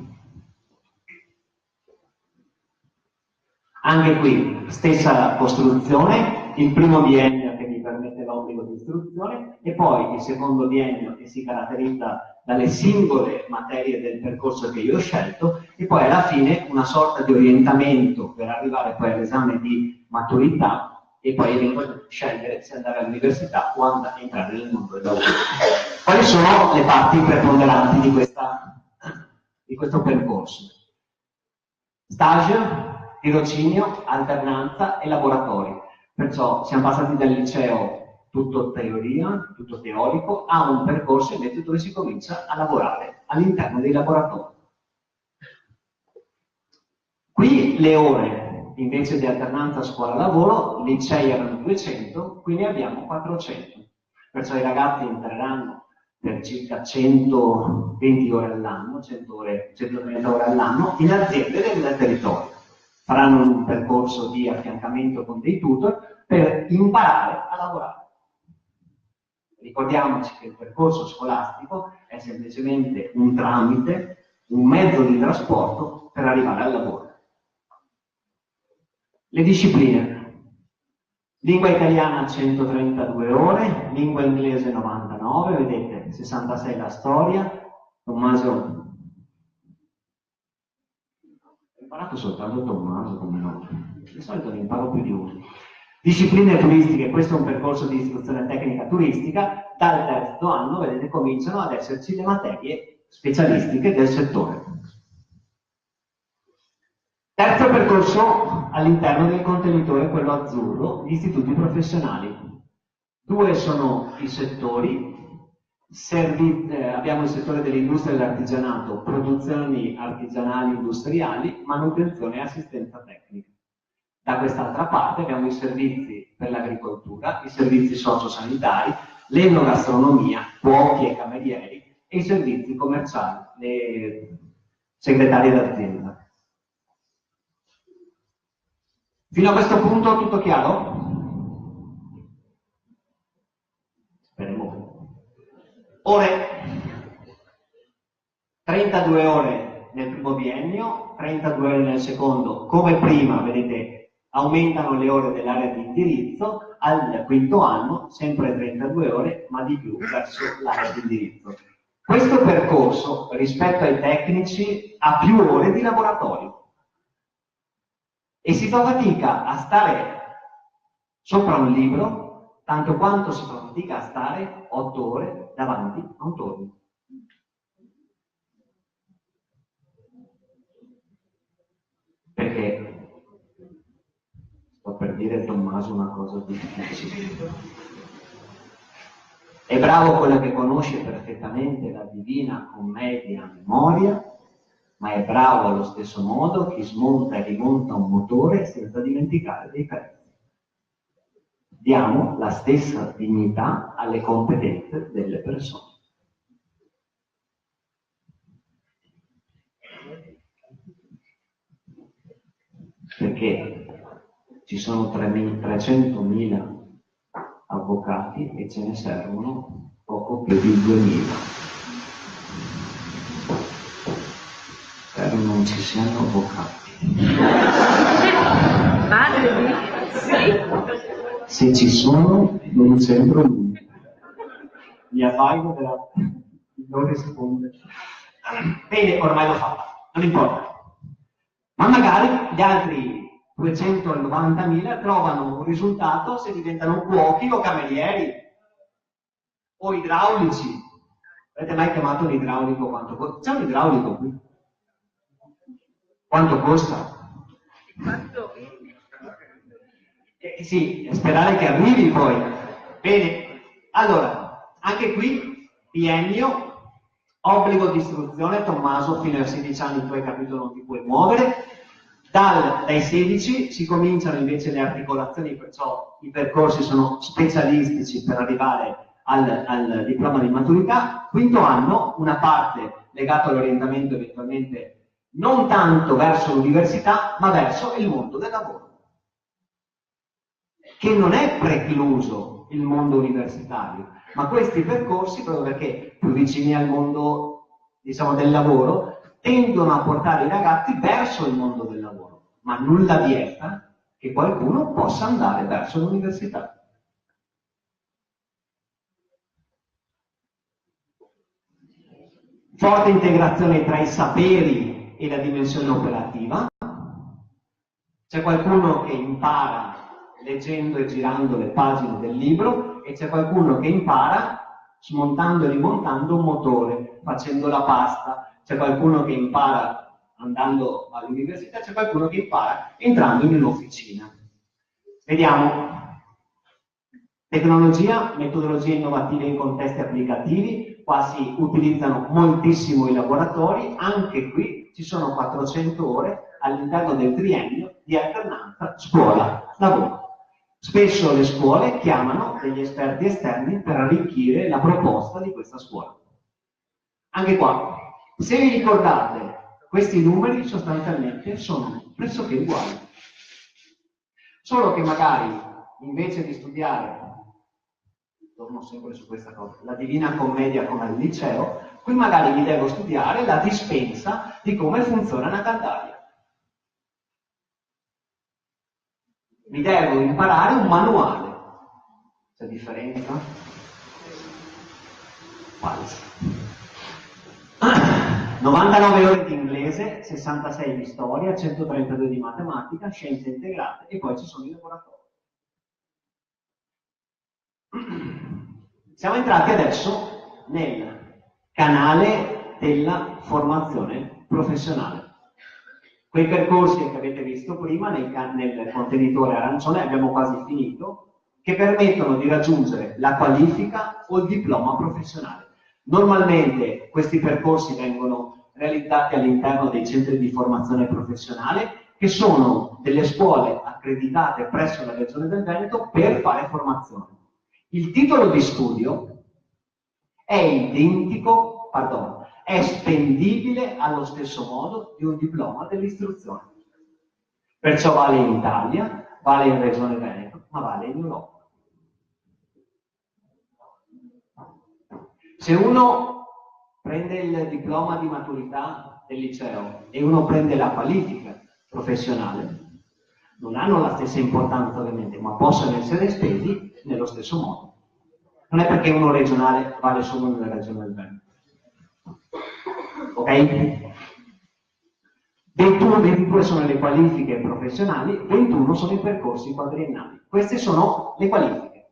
Anche qui, stessa costruzione, il primo biennio che mi permette l'obbligo di istruzione e poi il secondo biennio che si caratterizza dalle singole materie del percorso che io ho scelto e poi alla fine una sorta di orientamento per arrivare poi all'esame di maturità e poi eventualmente scegliere se andare all'università o entrare nel mondo del lavoro. Quali sono le parti preponderanti di questo percorso? Stage, tirocinio, alternanza e laboratori. Perciò siamo passati dal liceo tutto teoria, tutto teorico, a un percorso invece dove si comincia a lavorare all'interno dei laboratori. Qui le ore, invece di alternanza scuola-lavoro, licei erano 200, qui ne abbiamo 400. Perciò i ragazzi entreranno per circa 120 ore all'anno, 130 ore all'anno, in aziende del territorio. Faranno un percorso di affiancamento con dei tutor per imparare a lavorare. Ricordiamoci che il percorso scolastico è semplicemente un tramite, un mezzo di trasporto per arrivare al lavoro. Le discipline. Lingua italiana 132 ore, lingua inglese 99, vedete 66 la storia. Tommaso, ho imparato soltanto Tommaso come nome, di solito ne imparo più di uno. Discipline turistiche, questo è un percorso di istruzione tecnica turistica, dal terzo anno, vedete, cominciano ad esserci le materie specialistiche del settore. Terzo percorso all'interno del contenitore, quello azzurro, gli istituti professionali. Due sono i settori, abbiamo il settore dell'industria e dell'artigianato, produzioni artigianali industriali, manutenzione e assistenza tecnica. Da quest'altra parte abbiamo i servizi per l'agricoltura, i servizi sociosanitari, l'enogastronomia, cuochi e camerieri e i servizi commerciali, le segretarie d'azienda. Fino a questo punto tutto chiaro? Speriamo. Ore. 32 ore nel primo biennio, 32 ore nel secondo, come prima, vedete, aumentano le ore dell'area di indirizzo, al quinto anno sempre 32 ore, ma di più verso l'area di indirizzo. Questo percorso, rispetto ai tecnici, ha più ore di laboratorio. E si fa fatica a stare sopra un libro, tanto quanto si fa fatica a stare 8 ore davanti a un torno. Perché sto per dire a Tommaso una cosa difficile. È bravo quello che conosce perfettamente la Divina Commedia a memoria, ma è bravo allo stesso modo chi smonta e rimonta un motore senza dimenticare dei pezzi. Diamo la stessa dignità alle competenze delle persone. Perché ci sono 300.000 avvocati e ce ne servono poco più di 2.000. Spero non ci siano avvocati. Se ci sono, non sembro lui. Mi avvalgo di non rispondere. Bene, ormai l'ho fatta, non importa. Ma magari gli altri 290.000 trovano un risultato se diventano cuochi o camerieri o idraulici. Avete mai chiamato un idraulico quanto costa? C'è un idraulico qui? Quanto costa? Sì, sperare che arrivi poi. Bene, allora, anche qui, biennio, Obbligo di istruzione, Tommaso, fino ai 16 anni tu hai capito non ti puoi muovere. Dai 16 si cominciano invece le articolazioni, perciò i percorsi sono specialistici per arrivare al diploma di maturità. Quinto anno, una parte legata all'orientamento eventualmente non tanto verso l'università, ma verso il mondo del lavoro, che non è precluso il mondo universitario, ma questi percorsi, proprio perché più vicini al mondo, diciamo, del lavoro, tendono a portare i ragazzi verso il mondo del lavoro, ma nulla vieta che qualcuno possa andare verso l'università. Forte integrazione tra i saperi e la dimensione operativa. C'è qualcuno che impara leggendo e girando le pagine del libro e c'è qualcuno che impara smontando e rimontando un motore, facendo la pasta. C'è qualcuno che impara andando all'università, c'è qualcuno che impara entrando in un'officina. Vediamo. Tecnologia, metodologie innovative in contesti applicativi. Qua si utilizzano moltissimo i laboratori, anche qui ci sono 400 ore all'interno del triennio di alternanza scuola-lavoro. Spesso le scuole chiamano degli esperti esterni per arricchire la proposta di questa scuola. Anche qua, se vi ricordate, questi numeri sostanzialmente sono pressoché uguali. Solo che magari invece di studiare, torno sempre su questa cosa, la Divina Commedia come al liceo, qui magari vi devo studiare la dispensa di come funziona una caldaia. Vi devo imparare un manuale. C'è differenza? Falsa. 99 ore di inglese, 66 di storia, 132 di matematica, scienze integrate e poi ci sono i laboratori. Siamo entrati adesso nel canale della formazione professionale. Quei percorsi che avete visto prima nel contenitore arancione, abbiamo quasi finito, che permettono di raggiungere la qualifica o il diploma professionale. Normalmente questi percorsi vengono realizzati all'interno dei centri di formazione professionale, che sono delle scuole accreditate presso la Regione del Veneto per fare formazione. Il titolo di studio è identico, è spendibile allo stesso modo di un diploma dell'istruzione. Perciò vale in Italia, vale in Regione Veneto, ma vale in Europa. Se uno prende il diploma di maturità del liceo e uno prende la qualifica professionale, non hanno la stessa importanza ovviamente, ma possono essere spesi nello stesso modo. Non è perché uno regionale vale solo nella Regione del Veneto. Ok? 22 sono le qualifiche professionali, 21 sono i percorsi quadriennali. Queste sono le qualifiche.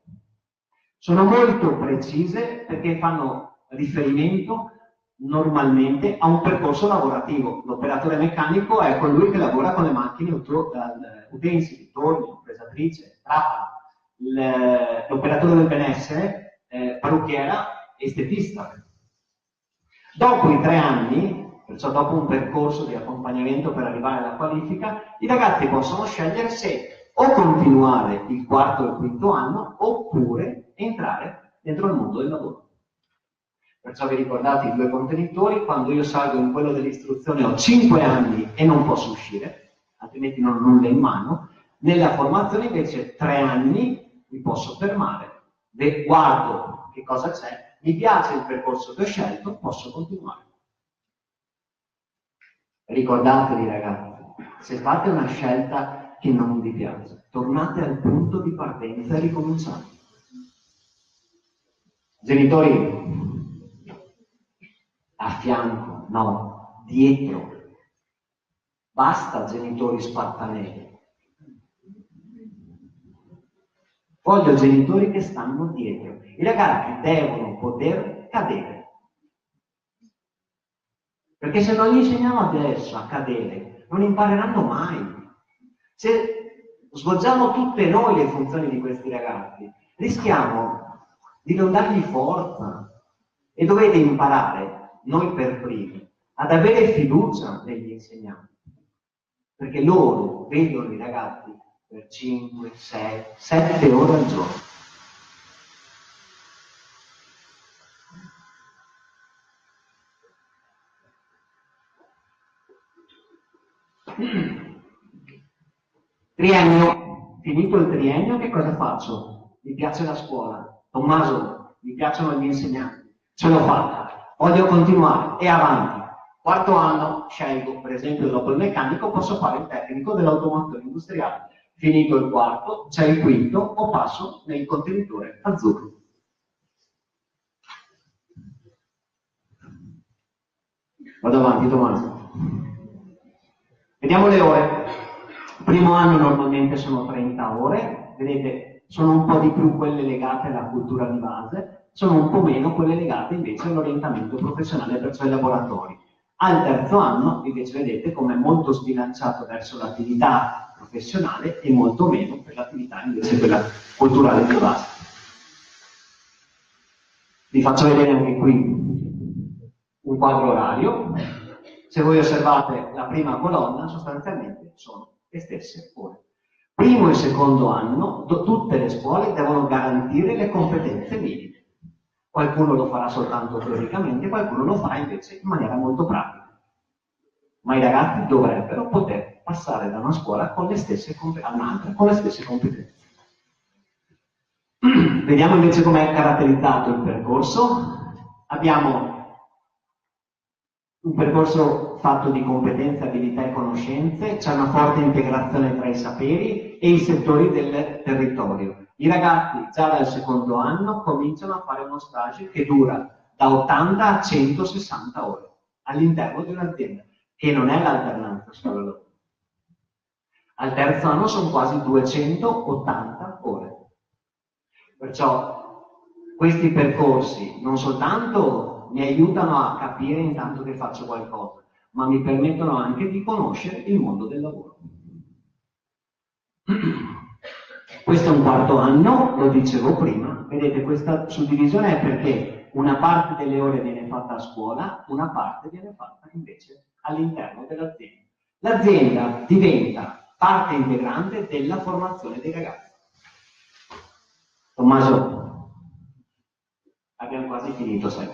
Sono molto precise perché fanno riferimento normalmente a un percorso lavorativo. L'operatore meccanico è colui che lavora con le macchine utensili, tornio, fresatrice, trapano. L'operatore del benessere, parrucchiera, estetista. Dopo i 3 anni, perciò dopo un percorso di accompagnamento per arrivare alla qualifica, i ragazzi possono scegliere se o continuare il 4 o il 5° anno oppure entrare dentro il mondo del lavoro. Perciò vi ricordate i 2 contenitori, quando io salgo in quello dell'istruzione ho 5 anni e non posso uscire, altrimenti non ho nulla in mano. Nella formazione invece 3 anni mi posso fermare, guardo che cosa c'è, mi piace il percorso che ho scelto, posso continuare. Ricordatevi ragazzi, se fate una scelta che non vi piace, tornate al punto di partenza e ricominciate. Genitori, a fianco, no, dietro. Basta genitori spartanelli. Voglio genitori che stanno dietro. I ragazzi devono poter cadere. Perché se non gli insegniamo adesso a cadere, non impareranno mai. Se svolgiamo tutte noi le funzioni di questi ragazzi, rischiamo di non dargli forza. E dovete imparare noi per primi, ad avere fiducia negli insegnanti, perché loro vedono i ragazzi per 5, 6, 7 ore al giorno. Triennio. Finito il triennio, che cosa faccio? Mi piace la scuola. Tommaso, mi piacciono gli insegnanti. Ce l'ho fatta. Voglio continuare. E avanti. Quarto anno, scelgo, per esempio, dopo il meccanico, posso fare il tecnico dell'automazione industriale. Finito il quarto, c'è il quinto, o passo nel contenitore azzurro. Vado avanti, Tommaso. Vediamo le ore. Primo anno normalmente sono 30 ore, vedete, sono un po' di più quelle legate alla cultura di base, sono un po' meno quelle legate invece all'orientamento professionale, perciò ai laboratori. Al terzo anno invece vedete come è molto sbilanciato verso l'attività professionale e molto meno per l'attività invece quella culturale di base. Vi faccio vedere anche qui un quadro orario. Se voi osservate la prima colonna, sostanzialmente sono le stesse ore. Primo e secondo anno, tutte le scuole devono garantire le competenze minime. Qualcuno lo farà soltanto teoricamente, qualcuno lo farà invece in maniera molto pratica. Ma i ragazzi dovrebbero poter passare da una scuola con le stesse a un'altra con le stesse competenze. Vediamo invece com'è caratterizzato il percorso. Abbiamo un percorso fatto di competenze, abilità e conoscenze, c'è una forte integrazione tra i saperi e i settori del territorio. I ragazzi già dal secondo anno cominciano a fare uno stage che dura da 80 a 160 ore all'interno di un'azienda, che non è l'alternanza solo lavoro. Al terzo anno sono quasi 280 ore. Perciò questi percorsi non soltanto mi aiutano a capire intanto che faccio qualcosa, ma mi permettono anche di conoscere il mondo del lavoro. Questo è un quarto anno, lo dicevo prima, vedete questa suddivisione è perché una parte delle ore viene fatta a scuola, una parte viene fatta invece all'interno dell'azienda. L'azienda diventa parte integrante della formazione dei ragazzi. Tommaso, abbiamo quasi finito, sai.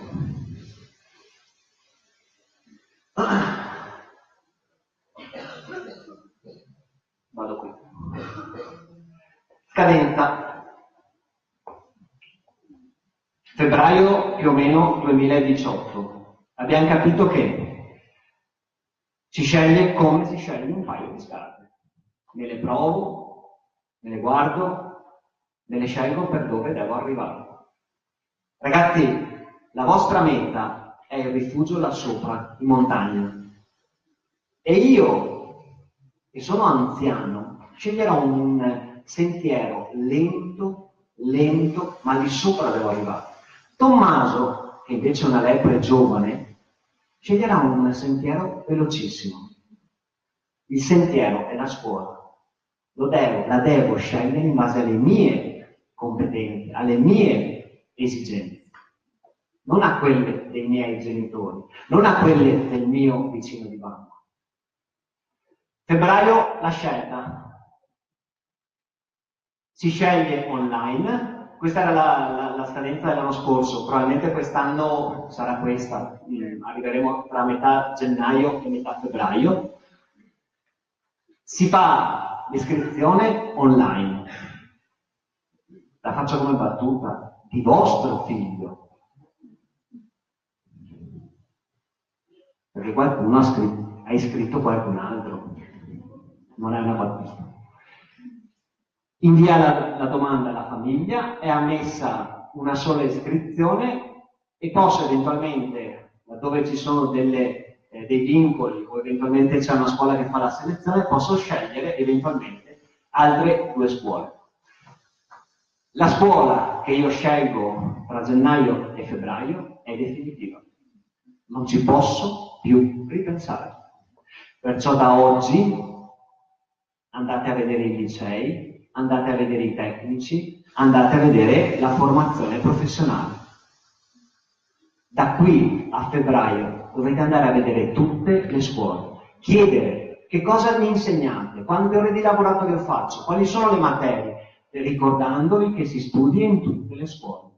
Vado qui. Scadenza. Febbraio più o meno 2018. Abbiamo capito che si sceglie come si sceglie un paio di scarpe. Me le provo, me le guardo, me le scelgo per dove devo arrivare. Ragazzi, la vostra meta è il rifugio là sopra, in montagna. E io, che sono anziano, sceglierò un sentiero lento, ma lì sopra devo arrivare. Tommaso, che invece è una lepre giovane, sceglierà un sentiero velocissimo. Il sentiero è la scuola. La devo scegliere in base alle mie competenze, alle mie esigenze. Non a quelle dei miei genitori, non a quelle del mio vicino di banco. Febbraio, la scelta. Si sceglie online. Questa era la scadenza dell'anno scorso, probabilmente quest'anno sarà questa. Arriveremo tra metà gennaio e metà febbraio. Si fa l'iscrizione online. La faccio come battuta, di vostro figlio. Perché qualcuno ha iscritto qualcun altro. Non è una battuta. Invia la domanda alla famiglia, è ammessa una sola iscrizione e posso eventualmente, laddove ci sono dei vincoli o eventualmente c'è una scuola che fa la selezione, posso scegliere eventualmente altre 2 scuole. La scuola che io scelgo tra gennaio e febbraio è definitiva. Non ci posso più ripensare. Perciò da oggi andate a vedere i licei, andate a vedere i tecnici, andate a vedere la formazione professionale. Da qui a febbraio dovete andare a vedere tutte le scuole, chiedere che cosa mi insegnate, quante ore di laboratorio faccio, quali sono le materie, ricordandovi che si studia in tutte le scuole.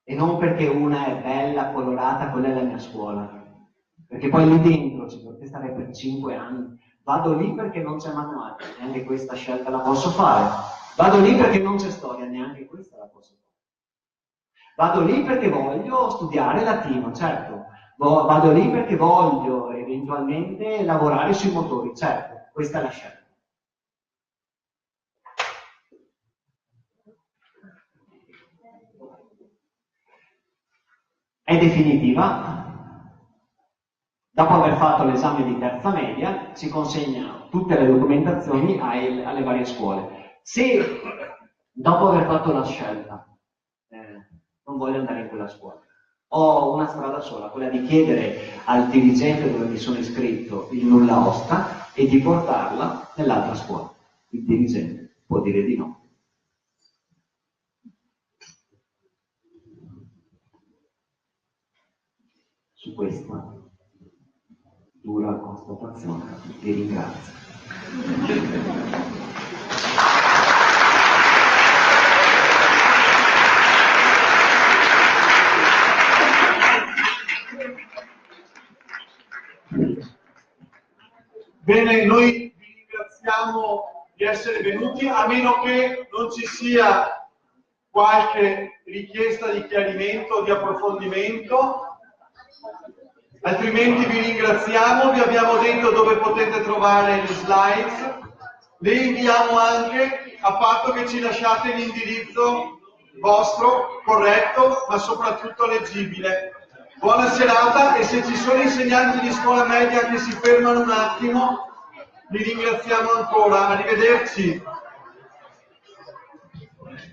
E non perché una è bella, colorata, quella è la mia scuola. Perché poi lì dentro ci potete stare per 5 anni. Vado lì perché non c'è matematica, neanche questa scelta la posso fare. Vado lì perché non c'è storia, neanche questa la posso fare. Vado lì perché voglio studiare latino, certo. Vado lì perché voglio eventualmente lavorare sui motori, certo. Questa è la scelta. È definitiva. Dopo aver fatto l'esame di terza media si consegna tutte le documentazioni alle varie scuole. Se dopo aver fatto la scelta non voglio andare in quella scuola, ho una strada sola, quella di chiedere al dirigente dove mi sono iscritto il nulla osta e di portarla nell'altra scuola. Il dirigente può dire di no. Su questa dura constatazione vi ringrazio. Bene, noi vi ringraziamo di essere venuti, a meno che non ci sia qualche richiesta di chiarimento, di approfondimento. Altrimenti vi ringraziamo, vi abbiamo detto dove potete trovare le slides, le inviamo anche a patto che ci lasciate l'indirizzo vostro, corretto, ma soprattutto leggibile. Buona serata e se ci sono insegnanti di scuola media che si fermano un attimo, vi ringraziamo ancora. Arrivederci.